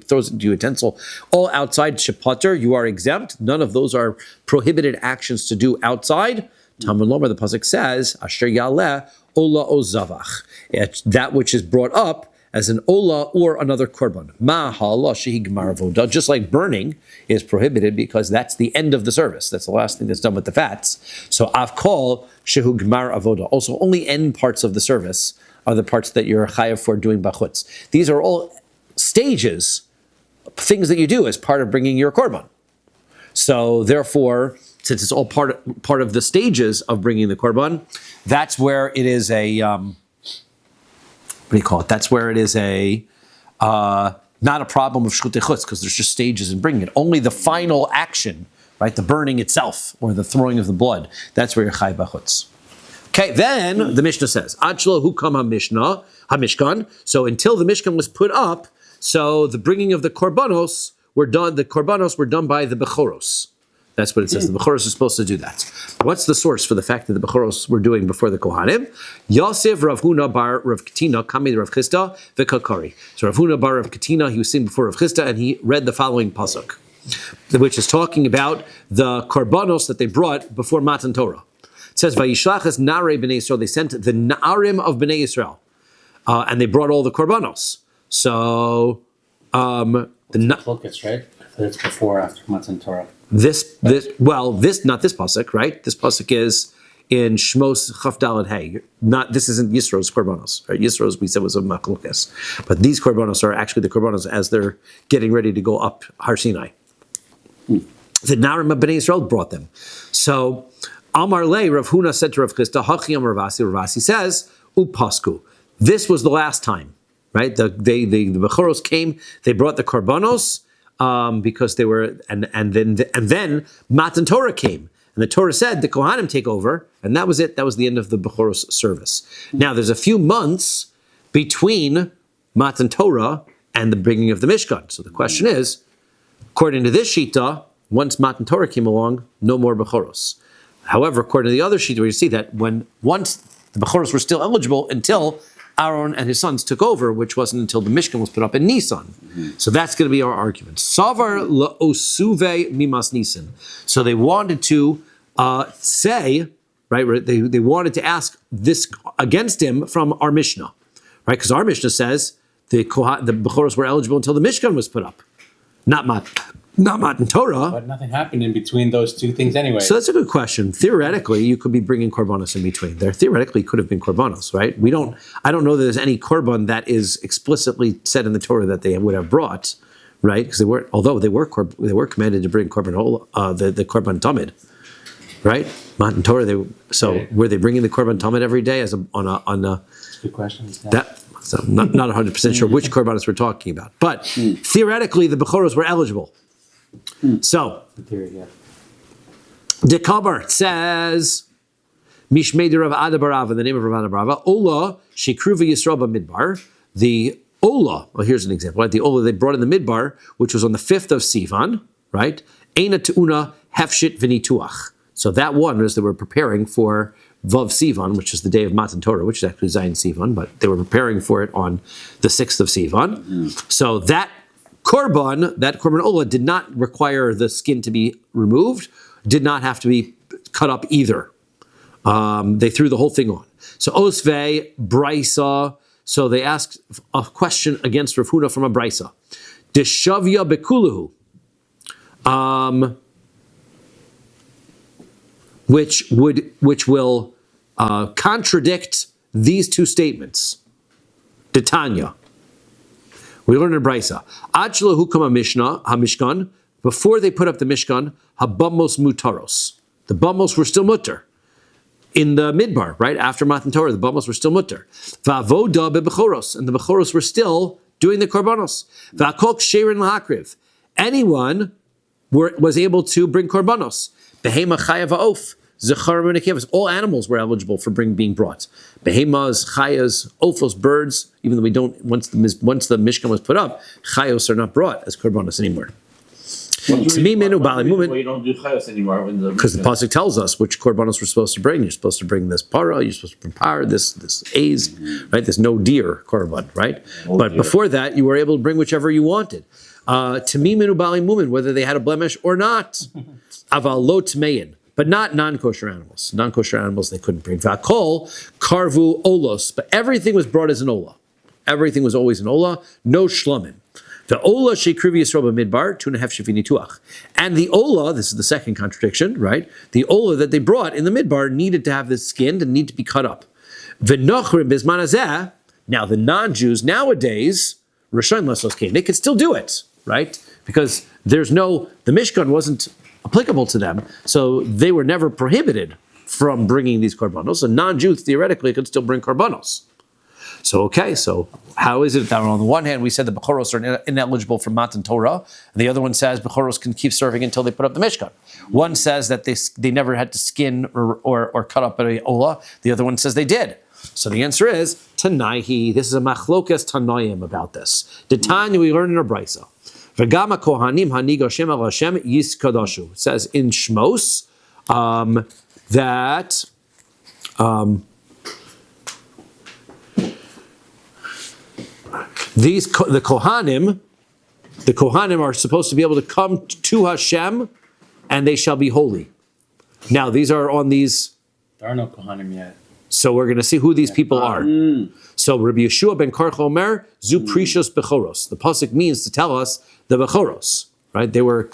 throws it into a utensil, all outside shepater, you are exempt. None of those are prohibited actions to do outside. Talmud Lomer, the pasuk says, asher yaleh ola o zavach, that which is brought up as an ola or another korban. Ma ha'ala shehi gemar avoda, just like burning is prohibited because that's the end of the service. That's the last thing that's done with the fats. So avkol shehu gemar avoda. Also, only end parts of the service are the parts that you're chayav for doing bachutz. These are all stages, things that you do as part of bringing your korban. So therefore, since it's all part of the stages of bringing the korban, that's where it is a what do you call it? That's where it is not a problem of shchutei chutz, because there's just stages in bringing it. Only the final action, right, the burning itself or the throwing of the blood, that's where you're chai b'chutz. Okay, then the Mishnah says, Ad shelo hukam hamishkan. So until the Mishkan was put up, so the bringing of the korbanos were done. The korbanos were done by the bechoros. That's what it says. The bechoros are supposed to do that. What's the source for the fact that the bechoros were doing before the kohanim? Yosef Rav Huna bar Rav Katina kami Rav Chisda v'kakari. So Rav Huna bar Rav Katina, he was sitting before Rav Chisda, and he read the following pasuk, which is talking about the korbanos that they brought before Matan Torah. It says, "Vayishlachas narei bnei Yisrael." They sent the na'arim of bnei Yisrael, and they brought all the korbanos. So the Clokus, right? It's before or after Matan Torah. This not this pasuk, right? This pasuk is in Shmos Chaf Daled Hey. This isn't Yisro's korbanos, right? Yisro's we said was a machlokes, but these korbanos are actually the korbanos as they're getting ready to go up Har Sinai. The Narim of Bnei Yisrael brought them. So Amar Le Rav Huna said to Rav Chisda, Hachi Amar Ravasi. Ravasi says, Upasku. This was the last time, right? The bechoros came. They brought the korbanos. Because they were, and then Matan Torah came, and the Torah said the Kohanim take over, and that was it. That was the end of the Bechoros service. Now there's a few months between Matan Torah and the bringing of the Mishkan. So the question is, according to this Shita, once Matan Torah came along, no more Bechoros. However, according to the other Shita, we see that once the Bechoros were still eligible until Aaron and his sons took over, which wasn't until the Mishkan was put up in Nisan. So that's going to be our argument. Savar la'osuve mimas Nisan. So they wanted to say, right? They wanted to ask this against him from our Mishnah, right? Because our Mishnah says the Bechoros were eligible until the Mishkan was put up, not not Matan Torah. But nothing happened in between those two things anyway. So that's a good question. Theoretically, you could be bringing korbanos in between. There theoretically could have been korbanos, right? I don't know that there's any korban that is explicitly said in the Torah that they would have brought, right? Because they were commanded to bring korban the korban tamid, right? Matan Torah. Were they bringing the korban tamid every day on a Good question. So not 100% sure which korbanos we're talking about, but theoretically the bechoros were eligible. So, the Kabar says, Mishmei Rav Ada Barav, in the name of Rav Ada Barava, Ola Shekruva Yisrael Midbar. The Ola, well, here's an example, right? The Ola they brought in the Midbar, which was on the 5th of Sivan, right? Eina Teuna Hefshit V'nituach. So that one was they were preparing for Vav Sivan, which is the day of Matan Torah, which is actually Zayin Sivan, but they were preparing for it on the 6th of Sivan. So that korban ola did not require the skin to be removed, did not have to be cut up either. They threw the whole thing on. So Osve, Brisa, so they asked a question against Rav Huna from a Brisa. Deshavya bekuluhu. Which will contradict these two statements. Titania. We learn in Brisa. Achla hukama Mishnah hamishkan. Before they put up the Mishkan, habamos mutaros. The bamos were still mutter. In the midbar, right after Matan Torah, the bamos were still mutter. Va'avoda bebechoros, and the bechoros were still doing the korbanos. Va'kol ksherin lahakriv. Anyone was able to bring korbanos. Behema chaya va'of. Zecharim and nekevas. All animals were eligible for being brought. Behemas, chayas, ophos, birds. Even though we don't, once the Mishkan was put up, chayos are not brought as korbanos anymore. Why you don't do chayos anymore? Because the pasuk tells us which korbanos we're supposed to bring. You're supposed to bring this para. You're supposed to bring par, this aiz, right? There's no deer korban, right? But before that, you were able to bring whichever you wanted. Tamiminu bali mumin, whether they had a blemish or not. Aval lo tmein. But not non-kosher animals. Non-kosher animals they couldn't bring. V'akol karvu olos. But everything was brought as an ola. Everything was always an ola. No shlamim. The ola shekrivi yisroba midbar 2.5 shefini tuach. And the ola, this is the second contradiction, right? The ola that they brought in the midbar needed to have this skinned and need to be cut up. V'nochrim bisman hazeh. Now the non-Jews nowadays, Rishon Lasos came. They could still do it, right? Because the Mishkan wasn't applicable to them, so they were never prohibited from bringing these korbanos. A non-Jew theoretically could still bring korbanos. So how is it that on the one hand we said the bechoros are ineligible for Matan Torah, and the other one says bechoros can keep serving until they put up the Mishkan? One says that they never had to skin or cut up a ola. The other one says they did. So the answer is Tanaihi. This is a machlokas Tanoim about this. The Tanya we learn in a brisa. V'gama kohanim hanigo Hashem al Hashem yiskadoshu. It says in Shmos that the kohanim are supposed to be able to come to Hashem, and they shall be holy. Now these are on these. There are no kohanim yet. So we're going to see who these people are. So Rabbi Yeshua ben Karch Omer, Zu Prishos Bechoros. The pasuk means to tell us the Bechoros, right? They were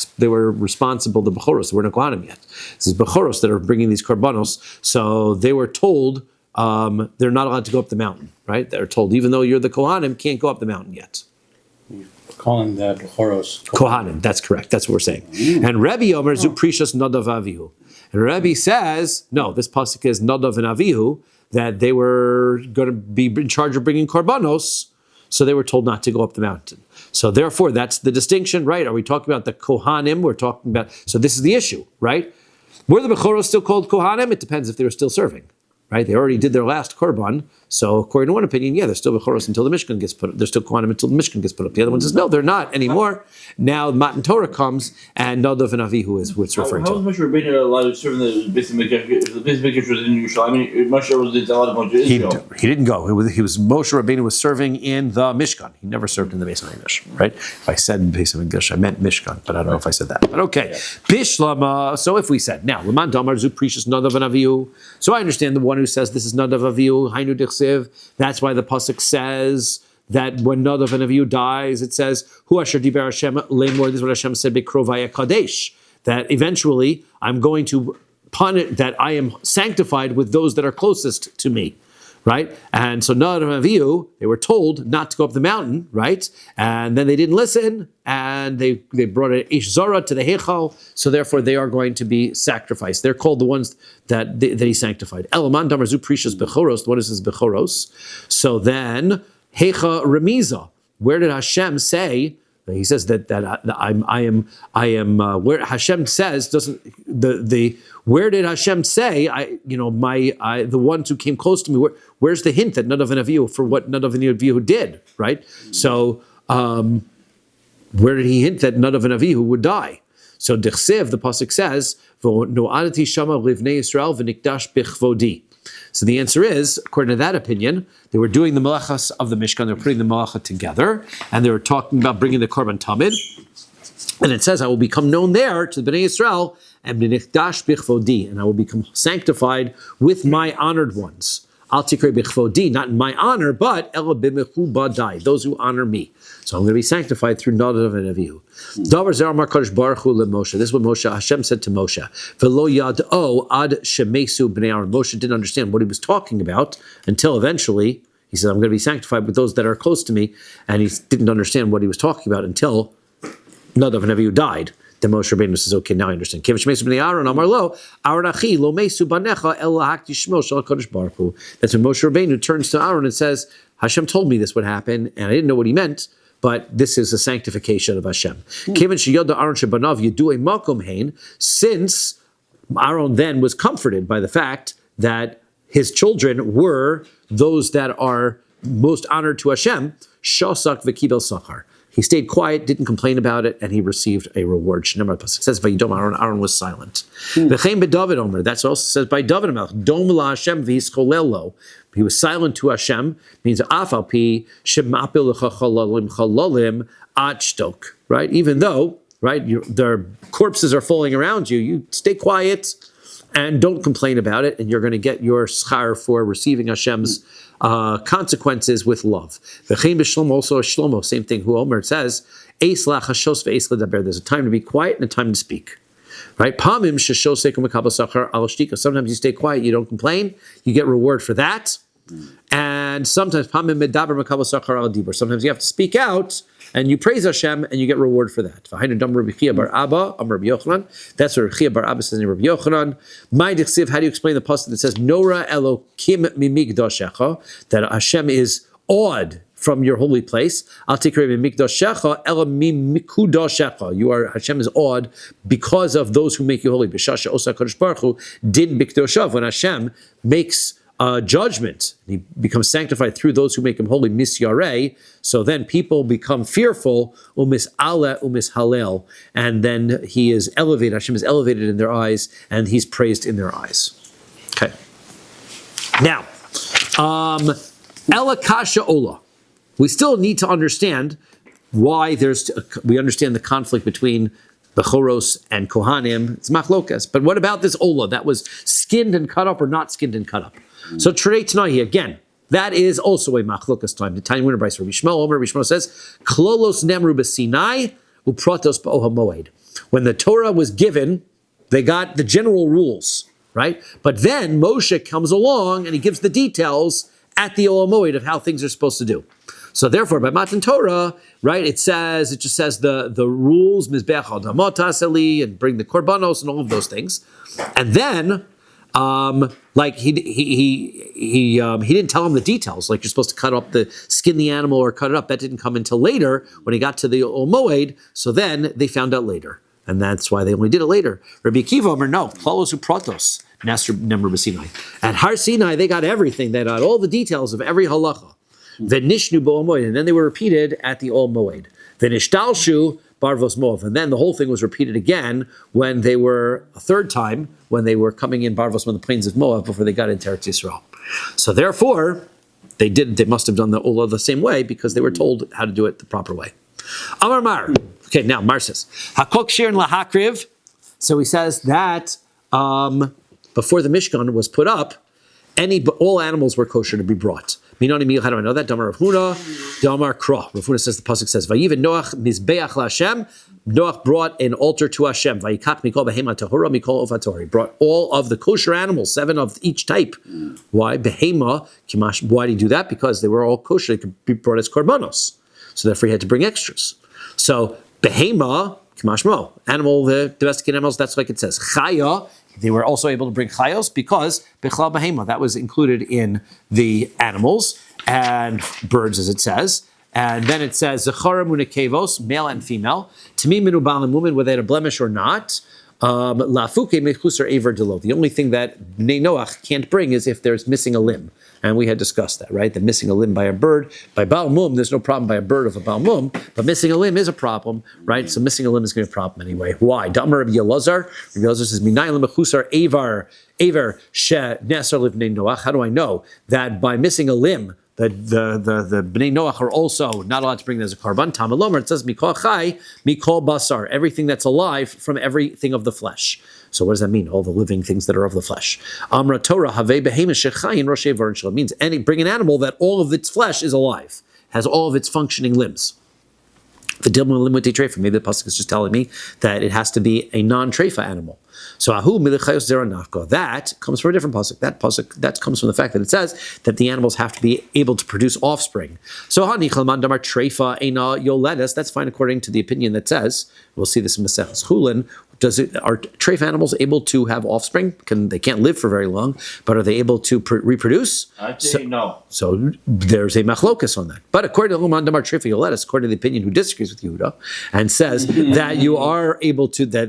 responsible, the Bechoros. They weren't Kohanim yet. This is Bechoros that are bringing these korbanos. So they were told they're not allowed to go up the mountain, right? They're told, even though you're the Kohanim, can't go up the mountain yet. You're calling the Bechoros Kohanim. That's correct. That's what we're saying. And Rabbi Omer, Zu Prishos Nadav Avihu. And Rabbi says, no, this pasuk is Nadav and Avihu, that they were going to be in charge of bringing korbanos, so they were told not to go up the mountain. So therefore, that's the distinction, right? Are we talking about the Kohanim? We're talking about, so this is the issue, right? Were the Bechoros still called Kohanim? It depends if they were still serving, right? They already did their last korban, so according to one opinion, yeah, they're still Bechoros until the Mishkan gets put up. They're still Kohanim until the Mishkan gets put up. The other one says, no, they're not anymore. Now Matan Torah comes, and Nadav and Avihu is what's referring to. How was Moshe Rabbeinu allowed to serve in the Beis Hamikdash? If the Beis Hamikdash was in Yerushalayim, I mean, Moshe was allowed to go to Israel. He didn't go. Moshe Rabbeinu was serving in the Mishkan. He never served in the Beis Hamikdash, right? If I said Beis Hamikdash, I meant Mishkan, but I don't know if I said that. But okay. Bishlama. So if we said, now, Laman Damar Zu Precious Nadav and Avihu. So I understand the one who says this is Nadav Avihu, Hainu Dichsiv. That's why the pasuk says that when Nadav and Avihu dies, it says, Hu asher diber Hashem lemor, this is what Hashem said, Bekrovaya Kadesh, that eventually I'm going to punish, that I am sanctified with those that are closest to me. Right? And so Nadav and Avihu, they were told not to go up the mountain, right? And then they didn't listen, and they brought an Ish Zara to the Heichal, so therefore they are going to be sacrificed. They're called the ones that he sanctified. Elaman Damarzu Prishas Bechoros, what is this Bechoros? So then, Heicha Remiza, where did Hashem say? He says that I am. Where Hashem says doesn't where did Hashem say the ones who came close to me? Where's the hint that Nadav and Avihu for what Nadav and Avihu did? Right. So where did he hint that Nadav and Avihu would die? So Dechsev, the pasuk says, "V'no'adati shama livnei Yisrael v'nikdash bichvodi." So the answer is, according to that opinion, they were doing the melachas of the Mishkan, they were putting the malacha together, and they were talking about bringing the Korban Tamid. And it says, I will become known there to the Bnei Yisrael, and b'nichdash bichvodi, and I will become sanctified with my honored ones. Al tikrei bichvodi, not in my honor, but ela b'mechubadai, those who honor me. So I'm going to be sanctified through Nadav and Avihu. Davar zer amar Kadosh Baruch Hu leMoshe. This is what Hashem said to Moshe. V'lo yad'o ad shemesu bnei Aaron. Moshe didn't understand what he was talking about until eventually he said, I'm going to be sanctified with those that are close to me. And he didn't understand what he was talking about until Nadav and Avihu died. Then Moshe Rabbeinu says, okay, now I understand. That's when Moshe Rabbeinu turns to Aaron and says, Hashem told me this would happen, and I didn't know what he meant, but this is a sanctification of Hashem. Since Aaron then was comforted by the fact that his children were those that are most honored to Hashem, Shasak v'kibel sachar. He stayed quiet, didn't complain about it, and he received a reward. It says by Yidom Aaron was silent. That's also says by David Melech. Dom la Hashem v'yischolelo. He was silent to Hashem. Means afal pi shemapil l'chachalalim chalalim achtok. Right, even though their corpses are falling around you, you stay quiet and don't complain about it, and you're going to get your schar for receiving Hashem's consequences with love. V'chein b'shlomo, also Shlomo, same thing. Who Omer says, Eis lachashos ve'eis ledaber. There's a time to be quiet and a time to speak. Right? Pamim sheshosek u'mekabel sachar al shtika. Sometimes you stay quiet, you don't complain, you get reward for that. And sometimes pamim medaber mekabel sachar al dibur. Sometimes you have to speak out and you praise Hashem and you get reward for that. That's what Rabbi Chia bar Abba says in Rabbi Yochanan. How do you explain the pasuk that says Nora Elokim mimigdashecha, that Hashem is awed from your holy place? Al tikrei mimigdashecha ela mimikudashecha. You are, Hashem is awed because of those who make you holy. B'shasha osa Kadosh Baruch Hu din bikdoshav. When Hashem makes judgment, he becomes sanctified through those who make him holy, misyarei. So then people become fearful, umis'ale, umishalel, and then he is elevated. Hashem is elevated in their eyes, and he's praised in their eyes. Okay. Now, elakasha ola. We still need to understand why we understand the conflict between Bechoros and Kohanim. It's machlokas. But what about this ola that was skinned and cut up or not skinned and cut up? So Trei Tanahi, again, that is also a machlokas time. The Tanya Winter Bryce, Rabbi Shmuel says, Klolos nemru b'Sinai upratos b'oha moed. When the Torah was given, they got the general rules, right? But then Moshe comes along and he gives the details at the Oha Moed of how things are supposed to do. So therefore, by Matan Torah, right, it just says the rules, Mizbeach al Damot Aseli, and bring the Korbanos and all of those things. And then, he didn't tell him the details, like you're supposed to skin the animal or cut it up. That didn't come until later when he got to the Oha Moed. So then they found out later. And that's why they only did it later. Rabbi Akiva Omer, no, Klalos upratos, Nasr Nemru b'Sinai. At Har Sinai, they got everything. They got all the details of every halacha. V'nishnu bo'ol moed, and then they were repeated at the Oha Moed. V'nishtalshu barvos moav, and then the whole thing was repeated again when they were a third time when they were coming in barvos on the plains of Moab before they got into Eretz Yisrael. So therefore, they must have done the Ola the same way because they were told how to do it the proper way. Amar Mar. Okay, now Mar says Hakok Shir and Lahakriv. So he says that before the Mishkan was put up, all animals were kosher to be brought. Minoni, how do I know that? Damar Rav Huna, Damar Kra. Rav Huna says, the pasuk says, Vayiven Noach mizbeach laHashem. Noach brought an altar to Hashem. Vayikach mikol behema tahora mikol ovator. He brought all of the kosher animals, 7 of each type. Why? Behema, kimash. Why did he do that? Because they were all kosher. They could be brought as korbanos. So therefore he had to bring extras. So behema, kimashmo, animal, the domesticated animals, that's like it says. Chaya, they were also able to bring chayos because bechlal behema, that was included in the animals and birds, as it says. And then it says zechara munekevos, male and female, tamim minu balim women, whether they had a blemish or not. Lafuke mechus or aver delo. The only thing that Bnei Noach can't bring is if there's missing a limb. And we had discussed that, right? That missing a limb by a bird, by Baal Mum, there's no problem by a bird of a Baal Mum, but missing a limb is a problem, right? So missing a limb is going to be a problem anyway. Why? Damar Rabbi Elazar. Rabbi Elazar says, Minayim mechusar aver she nesar livnei Noach. How do I know that by missing a limb, the Bnei Noach are also not allowed to bring it as a karban? Tamalomer, it says, Mikol chai, Mikol basar, everything that's alive from everything of the flesh. So what does that mean? All the living things that are of the flesh. Amra Torah have behemoth shechayin roshei varin means bring an animal that all of its flesh is alive, has all of its functioning limbs. The dilma limiti treifa. Maybe the pasuk is just telling me that it has to be a non-treifa animal. So ahu milichayos zeranafka. That comes from a different pasuk. That comes from the fact that it says that the animals have to be able to produce offspring. So hanichal damar treifa eina yoledes. That's fine according to the opinion that says, we'll see this in Maseches Chulin. Are treifa animals able to have offspring? They can't live for very long, but are they able to reproduce? I'd say no. So there's a machlokas on that. But according to Luman Damar Treifa Yoledes, according to the opinion who disagrees with Yehuda, and says that that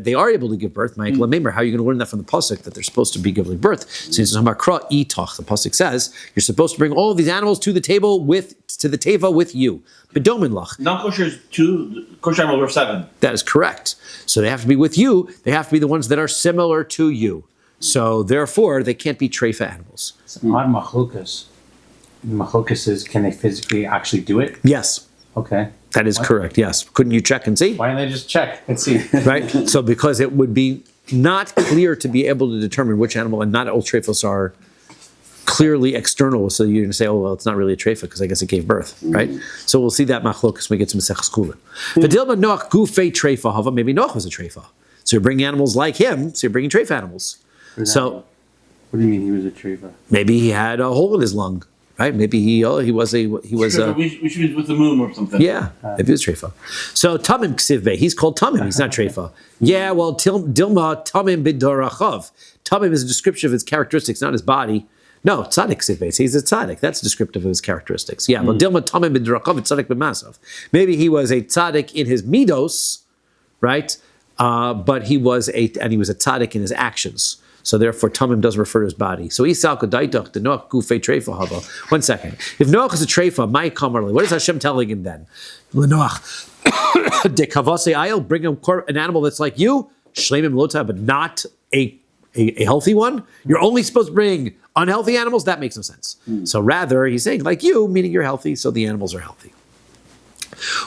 they are able to give birth. Ma'ik lamemer, how are you going to learn that from the pasuk that they're supposed to be giving birth? Since the pasuk says you're supposed to bring all of these animals to the table to the teva with you. Bedomin Non-kosher is 2, kosher animals are 7. That is correct. So they have to be with you. They have to be the ones that are similar to you. So therefore, they can't be treifa animals. It's odd machlokas. Machlokas is, can they physically actually do it? Yes. Okay. That is correct, yes. Couldn't you check and see? Why don't they just check and see? Right? So because it would be not clear to be able to determine which animal, and not all treifos are clearly external, so you're going to say, oh, well, it's not really a treifa because I guess it gave birth, right? So we'll see that machlokas when we get to Maseches Chulin. V'dilma Noach gufei treifa hava, maybe Noach was a treifa. So you're bringing animals like him, so you're bringing treifa animals. So what do you mean he was a treifa? maybe he had a hole in his lung, right? Maybe he was We should be with the moon or something. yeah, if he was treifa. So Tamim Ksivbe, he's called Tamim, he's not treifa. Yeah, well, Dilma Tamim B'Dorachav. Tamim is a description of his characteristics, not his body. No, tzaddik ksivbe, he's a tzaddik. That's descriptive of his characteristics. Yeah, but Dilma Tamim B'Dorachav, tzaddik b'masav. Maybe he was a tzaddik in his midos, right? But he was a tzaddik in his actions. So therefore, Tamim does refer to his body. So Isal Kodaitach, the Noach Gufei Treifa Hava. 1 second. If Noach is a Treifa, my kamarli, what is Hashem telling him then? Noach, de kavase ayil, bring him an animal that's like you, shleimim lota, but not a healthy one. You're only supposed to bring unhealthy animals. That makes no sense. So rather, he's saying like you, meaning you're healthy, so the animals are healthy.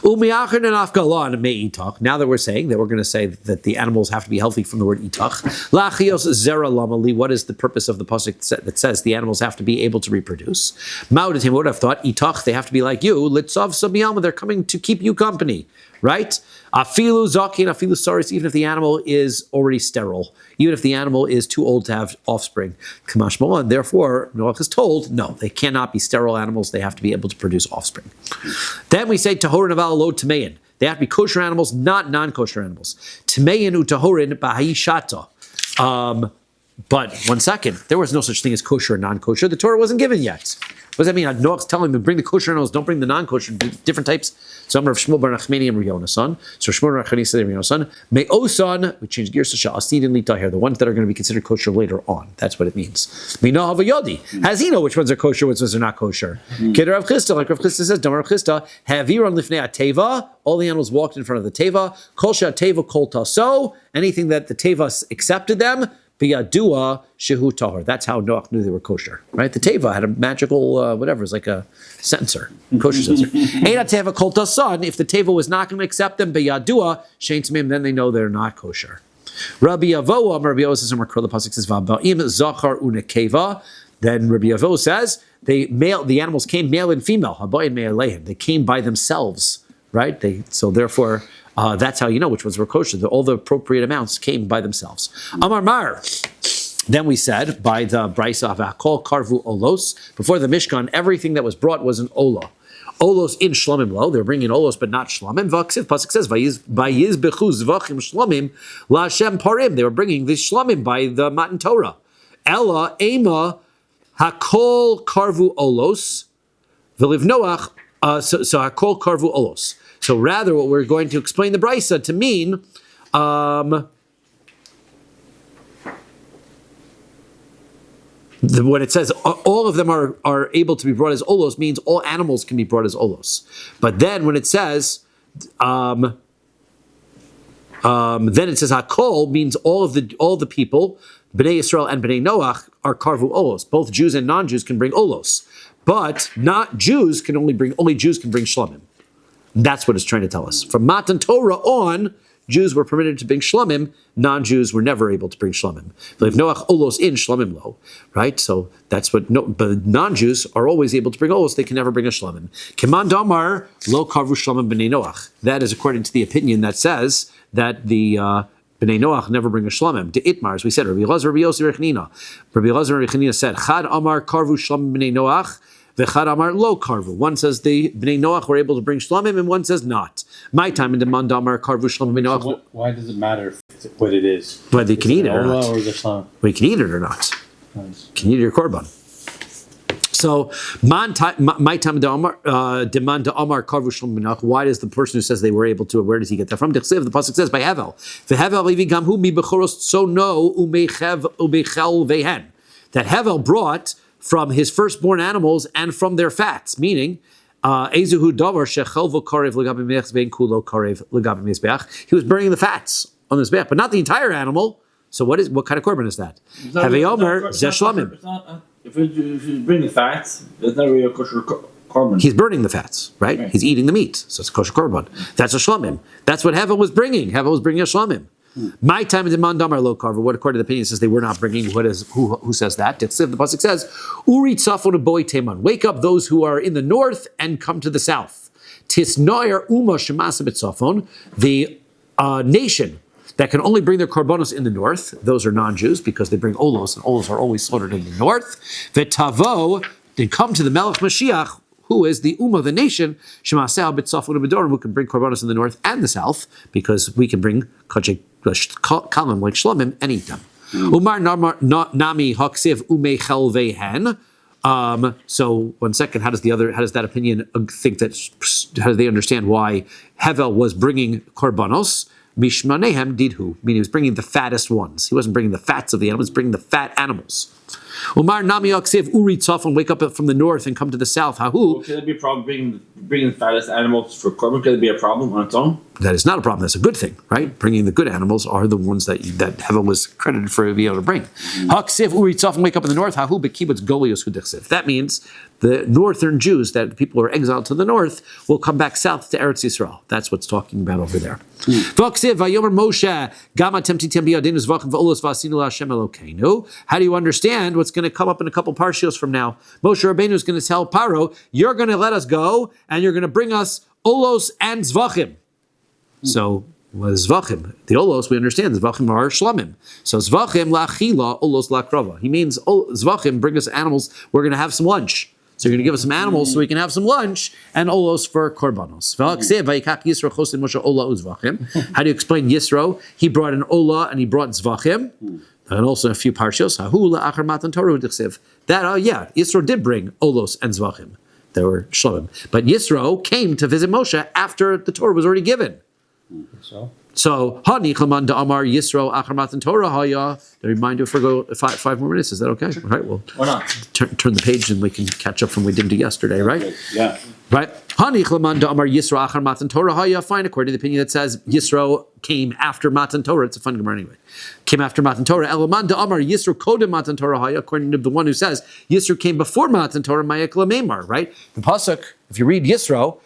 Now that we're saying that we're going to say that the animals have to be healthy from the word itach. What is the purpose of the pasuk that says the animals have to be able to reproduce? Ma'odatim would have thought itach, they have to be like you. Litzav sabiyama, they're coming to keep you company, right? Afilu zakin, afilu saris, even if the animal is already sterile, even if the animal is too old to have offspring. Kamash and therefore Noach is told, no, they cannot be sterile animals. They have to be able to produce offspring. Then we say tahor naval lo tamein. They have to be kosher animals, not non-kosher animals. Tamein utahorin bahayishata. But 1 second, there was no such thing as kosher and non-kosher. The Torah wasn't given yet. What does that mean? Noach's telling them, bring the kosher animals, don't bring the non-kosher, different types. So I'm Rav Shmuel bar Nachmani and Rav Yonasan. So Shmuel bar Nachmani said Rav Yonasan, Me'osan, we changed gears to Sha'asid and Litah here, the ones that are going to be considered kosher later on. That's what it means. Mina Havayodi. How does he know which ones are kosher, which ones are not kosher? Keder Rav Chisda, like Rav Chisda says, Damar Rav Chisda, Haviron Lifnei Teva, all the animals walked in front of the Teva, Kol Teva Kol Taso, anything that the Teva accepted them, Biyadua shehu tahor. That's how Noach knew they were kosher, right? The teva had a magical whatever, it's like a sensor, kosher sensor. Eina teva kol tasan. If the teva was not going to accept them, biyadua shein tamim, then they know they're not kosher. Rabbi Avoa, Rabbi Avoa says, the pasuk says, "Va'ba'im zachar unekeva." Then Rabbi Yavo says the animals came male and female. Haboy and me'alehin. They came by themselves, right? So therefore, that's how you know which ones were kosher. All the appropriate amounts came by themselves. Amar Mar. Then we said by the brisa of Hakol Karvu Olos, before the Mishkan, everything that was brought was an Olah. Olos in Shlomim lo, they're bringing Olos but not Shlomim. Vaksiv pasuk says Vayiz bechu Zevachim Shlomim la Hashem parim. They were bringing the Shlomim by the Matan Torah. Ella ema Hakol Karvu Olos v'liv Noach. So Hakol Karvu Olos. So rather, what we're going to explain the brisa to mean. When it says all of them are able to be brought as olos, means all animals can be brought as olos. But then when it says, then it says hakol means all the people, Bnei Yisrael and Bnei Noach are karvu olos. Both Jews and non-Jews can bring olos, but only Jews can bring shlomim. That's what it's trying to tell us. From Matan Torah on, Jews were permitted to bring shlomim. Non-Jews were never able to bring shlomim. If Noach olos in shlomim lo, right? So that's what. But non-Jews are always able to bring olos. They can never bring a shlomim. Keman damar lo karvu shlomim b'nei Noach. That is according to the opinion that says that the b'nei Noach never bring a shlomim. De itmar, as we said, Rabbi Elazar, Rabbi Yossi, Rechnina. Rabbi Elazar and Rechnina said, Chad amar karvu shlomim b'nei Noach. V'chad amar lo karvu. One says the Bnei Noach were able to bring shlomim, and one says not. My time in the man damar karvu shlomim b'nei Noach. So why does it matter what it is? Whether you can eat it or not. Or well, you can eat it or not. Nice. Can you eat your korban? So my time demand karvu shlomim b'nei Noach. Why does the person who says they were able to? Where does he get that from? The pasuk says by Hevel. V'Hevel levi gamhu mi bechoros tzono umechel vehen. That Hevel brought from his firstborn animals and from their fats, meaning Ezuhu davar shechelvo karev legabe mezbeach vein kulo karev legabe mezbeach. He was burning the fats on the mezbeach, but not the entire animal. So what kind of korban is that? Haveyomer zeshlamim. If you bring the fats, that's not really a kosher korban. He's burning the fats, right? He's eating the meat, so it's a kosher korban. That's a shlamim. That's what Hevel was bringing. Hevel was bringing a shlamim. My time in the mandamar lo karva. What according to the opinion says they were not bringing. Who says that? The pasuk says, "Uri tzafon boy teman." Wake up those who are in the north and come to the south. Tisnoyer uma shemasa b'tzafon. The nation that can only bring their korbanos in the north. Those are non-Jews because they bring olos, and olos are always slaughtered in the north. V'tavo. Then come to the Melech Mashiach, who is the Ummah, the nation, Shemaseh b'tzafon u'b'dorim, who can bring korbanos in the north and the south, because we can bring kalmim like shlomim and eat them. Umar nami haksiv umechel vehen. So 1 second, how does that opinion think that? How do they understand why Hevel was bringing korbanos? Mishmanehem didhu, meaning he was bringing the fattest ones. He wasn't bringing the fats of the animals; he was bringing the fat animals. Umar nami yaksiv uri tzafon, wake up from the north and come to the south. Hahu. Could it be a problem bringing the fattest animals for korban? Could it be a problem on its own? That is not a problem. That's a good thing, right? Bringing the good animals are the ones that Hevel was credited for being able to bring. Haksiv uri tzafon, wake up in the north. Hahu bekibbutz golios hudichsiv. That means the northern Jews, that people who are exiled to the north, will come back south to Eretz Yisrael. That's what's talking about over there. How do you understand what's going to come up in a couple parshios from now? Moshe Rabbeinu is going to tell Paro, you're going to let us go, and you're going to bring us olos and zvachim. So, what is zvachim? The olos, we understand, the zvachim are shlamim. So, zvachim la'achila, olos la'krava. He means, zvachim, bring us animals, we're going to have some lunch. So you're going to give us some animals so we can have some lunch, and olos for korbanos. How do you explain Yisro? He brought an olah and he brought zvachim, and also a few parshos. That, Yisro did bring olos and zvachim. They were shlomim. But Yisro came to visit Moshe after the Torah was already given. So, Hani Chaman da Amar Yisro Achar Matan Torah Haya. They remind you for go 5 more minutes. Is that okay? Sure. All right, well, why not? Turn the page and we can catch up from what we didn't do yesterday, right? Yeah. Right? Hani Chaman da Amar Yisro Achar Matan Torah Haya. Fine, according to the opinion that says Yisro came after Matan Torah. It's a fun Gemara anyway. Came after Matan Torah. Elaman da Amar Yisro Kodem Matan Torah Haya. According to the one who says Yisro came before Matan Torah. Mayak Lamemar. Right? The pasuk. If you read Yisro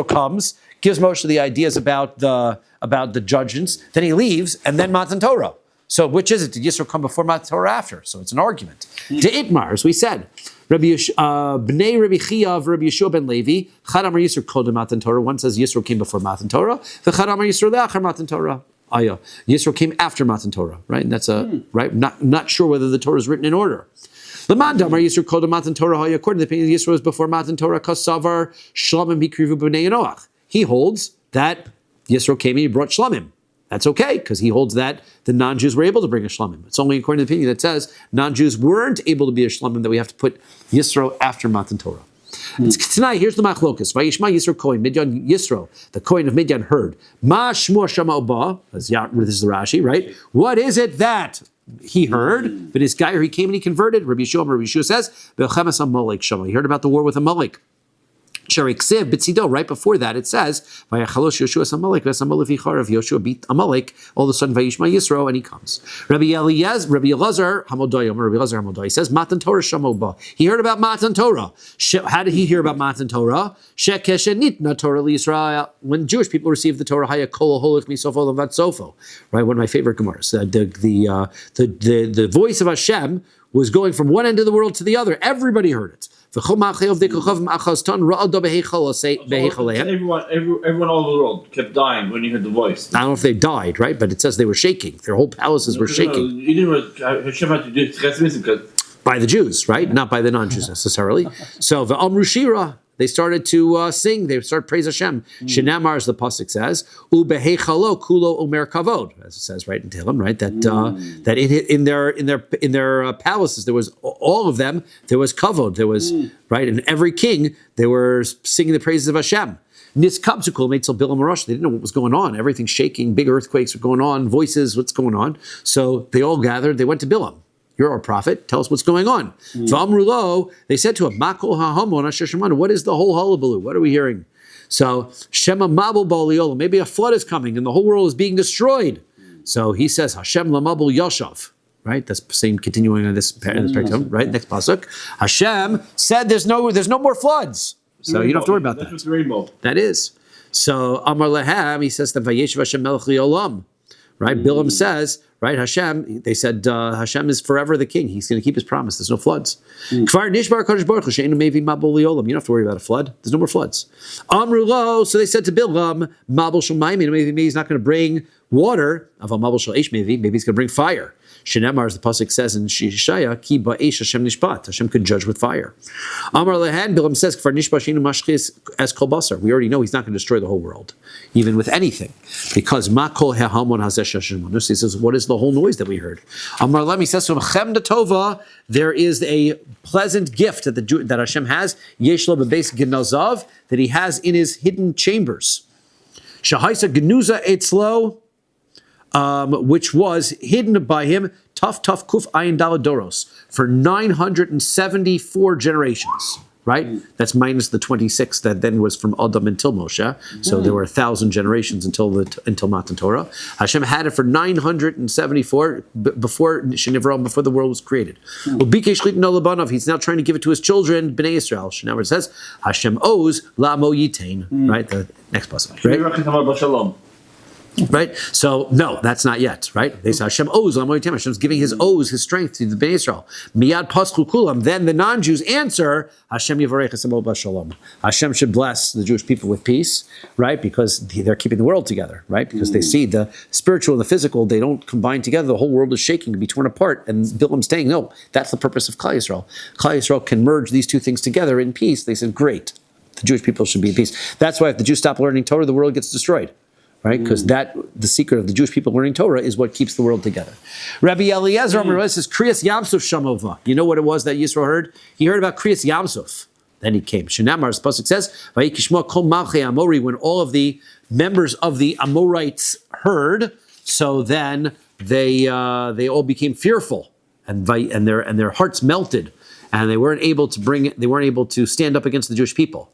comes, gives Moshe the ideas about the judgments, then he leaves, and then Matan Torah. So which is it? Did Yisro come before Matan Torah or after? So it's an argument. De Itmar, as we said, Bnei Rabbi Chiyav, Rabbi Yeshua ben Levi, Chad Amar Yisro Kodem Matan Torah. One says Yisro came before Matan Torah. The Chad Amar Yisro le'achar Matan Torah. Yisro came after Matan Torah, right? And that's right. Not sure whether the Torah is written in order. According to the opinion, Yisro was before Matan Torah. Kasavar Shlamim Bikrivu b'nei Noach. He holds that Yisro came and he brought Shlamim. That's okay, because he holds that the non-Jews were able to bring a Shlamim. It's only according to the opinion that says non-Jews weren't able to be a Shlamim that we have to put Yisro after Matan Torah. Tonight, here's the machlokus. Vayishma Yisro Kohen, Midyan Yisro, the Kohen of Midyan heard. Ma shmua shama oba, this is the Rashi, right? What is it that he heard? But his guy, or he came and he converted. Rabbi Yeshua says, Be'chemes Amalek shama. He heard about the war with Amalek. Sheriksiv B'tzido, right before that, it says, Vayachalosh Yoshua Amalek, V'Amalek Vicharav, Yoshua beat Amalek, all of a sudden Vayishma Yisro, and he comes. Rabbi Elazar Hamodoy says, Matan Torah Shamoba. He heard about Matan Torah. How did he hear about Matan Torah? Shekeshenitna Torah L'Yisrael. When Jewish people received the Torah, Haya Kol Holich Misofo Levat Sofo. Right, one of my favorite Gemaras. The voice of Hashem was going from one end of the world to the other. Everybody heard it. Everyone all over the world kept dying when you heard the voice. I don't know if they died, right? But it says they were shaking. Their whole palaces were shaking. Hashem had to do it by the Jews, right? Not by the non-Jews necessarily. So the Amru Shira, they started to sing. They started praise Hashem. Shenamar, as the pasuk says, Ubehechalo kulo umer kavod, as it says right in Tehillim, right? That in their palaces there was all of them. There was kavod. There was right, and every king they were singing the praises of Hashem. Niskabzukul made till Bilam Rush. They didn't know what was going on. Everything's shaking. Big earthquakes are going on. Voices, what's going on? So they all gathered. They went to Bilam. You're our prophet. Tell us what's going on. V'amrulo, they said to him, Makol ha'hamon asher shemanu. What is the whole hullabaloo? What are we hearing? So, Shema mabul ba'aliola. Maybe a flood is coming and the whole world is being destroyed. So he says, Hashem lamabul yashav. Right? That's same continuing on this paragraph, right? Next pasuk. Hashem said there's no more floods. So you don't have to worry about that. That's what's the rainbow. That is. So Amar Lehem, he says that Vayeshiv Hashem melech liolam. Right? Bilam says, right, Hashem, they said Hashem is forever the king. He's going to keep his promise. There's no floods. Kvar nishbar kodesh baruch hu she'enu mevi mabul liolam. You don't have to worry about a flood. There's no more floods. Amru lo, so they said to Bilam, mabul shel mayim, maybe he's not going to bring water. Aval mabul shel eish, maybe he's going to bring fire. Shenemar, as the pasuk says in Shishaya, ki ba'esh Hashem nishpat. Hashem could judge with fire. Amar lehan, Bilam says, kvar nishbar she'enu mashchis as kol basar. We already know he's not going to destroy the whole world, even with anything, because makol hehamon hazesh Hashem. He says, what is the whole noise that we heard? Amar Lemi says to him, Chem Tova, there is a pleasant gift that Hashem has, Yesh lo bebeis genazav, that he has in his hidden chambers. Shahaisa genuza etzlo, which was hidden by him, Tuf Kuf Ayin Daladoros, for 974 generations. Right? That's minus the 26 that then was from Adam until Moshe. So there were 1,000 generations until Matan Torah. Hashem had it for 974 before Shenivra, before the world was created. He's now trying to give it to his children, Bnei Israel. Now it says, Hashem owes La'amo Yitain. Right? The next passage. Right? Right? So, no, that's not yet, right? They say Hashem owes, Hashem's giving his strength to the Bnei Israel. Miyad paschu kulam, then the non-Jews answer, Hashem yivarech esamo b'shalom. Hashem should bless the Jewish people with peace, right? Because they're keeping the world together, right? Because they see the spiritual and the physical, they don't combine together. The whole world is shaking to be torn apart. And Bilam's saying, no, that's the purpose of Kahal Yisrael. Kahal Yisrael can merge these two things together in peace. They said, great. The Jewish people should be in peace. That's why if the Jews stop learning Torah, the world gets destroyed. Right? Because the secret of the Jewish people learning Torah is what keeps the world together. Rabbi Eliezer says, Kriyas Yamsuf Shamova. You know what it was that Yisro heard? He heard about Kriyas Yamsuf. Then he came. Shenamar, the pasuk says, Vayikishma kol malchei Amori, when all of the members of the Amorites heard, so then they all became fearful, and their hearts melted, and they weren't able to stand up against the Jewish people.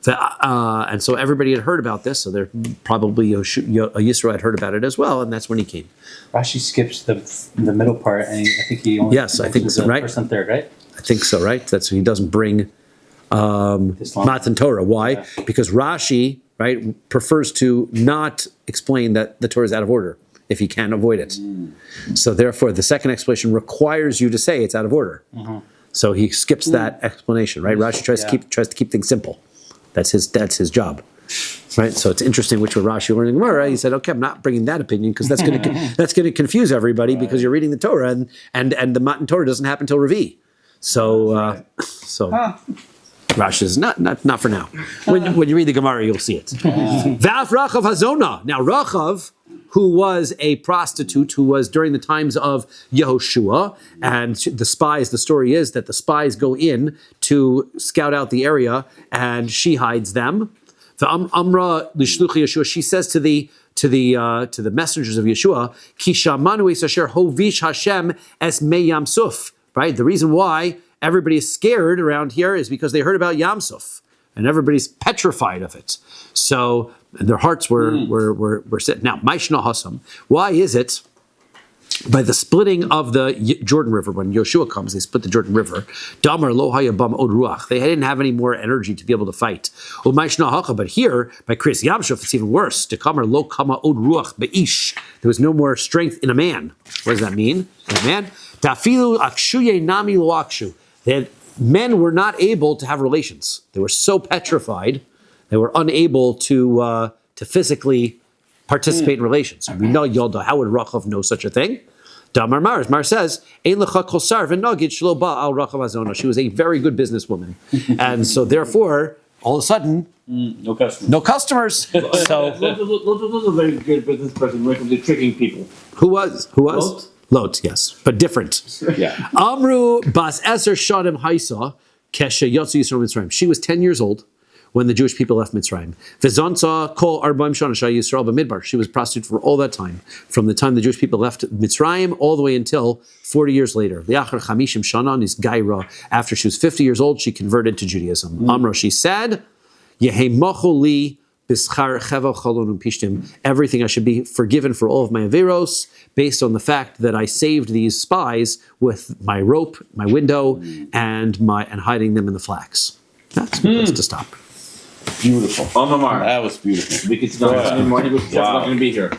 And so everybody had heard about this, so they're probably Yisro had heard about it as well, and that's when he came. Rashi skips the middle part, and I think he only I think so, right? First and third, right? I think so, right? That's he doesn't bring Matan Torah. Why? Yeah. Because Rashi, right, prefers to not explain that the Torah is out of order. if he can't avoid it. So therefore, the second explanation requires you to say it's out of order. So he skips that explanation, right? Rashi tries to keep things simple. That's his job, right? So it's interesting which way Rashi learning Gemara. He said, okay, I'm not bringing that opinion because that's going to confuse everybody because you're reading the Torah and the Matan Torah doesn't happen until Revi. So Rashi is not for now. When you read the Gemara, you'll see it. V'af Rachav Hazona. Now Rachav, who was a prostitute, who was during the times of Yehoshua, and the spies, the story is that the spies go in to scout out the area, and she hides them. The Amra Lishluchi Yeshua, she says to the messengers of Yeshua, Ki shamanu es asher hovish Hashem es me Yamsuf. Right? The reason why everybody is scared around here is because they heard about Yamsuf, and everybody's petrified of it. So their hearts were set. Now, Maishna Hasam, why is it by the splitting of the Jordan River, when Yeshua comes, they split the Jordan River, Damar lo hayabam od ruach, they didn't have any more energy to be able to fight. But here, by Chris Yamsuf, it's even worse. Dekamar lo kama od ruach beish, there was no more strength in a man. What does that mean? A man? Tafilu akshuye nami lo akshu. Men were not able to have relations. They were so petrified, they were unable to physically participate in relations. We know Yoda. How would Rachav know such a thing? Damar Mar says, Ein lecha kosar v'nagid shlo ba al Rachav azona. She was a very good businesswoman, and so therefore, all of a sudden, no customers. No customers. So Lot was a very good business person when it comes to tricking people. Who was? Lot, yes, but different. Yeah. Amru bas eser shadim haisa keshe yotzu Yisrael Mitzrayim. She was 10 years old when the Jewish people left Mitzrayim. V'zonza kol arbaim shana shaya Yisrael b'midbar. She was a prostitute for all that time, from the time the Jewish people left Mitzrayim all the way until 40 years later. Liachar chamishim shana nis gaira. After she was 50 years old, she converted to Judaism. Amra, she said, Yehemochu li b'schar cheva chalon u'pishtim. Everything, I should be forgiven for all of my averos, based on the fact that I saved these spies with my rope, my window, and hiding them in the flax. That's to stop. Beautiful. Omar. That was beautiful. We could not anymore. He was not going to be here.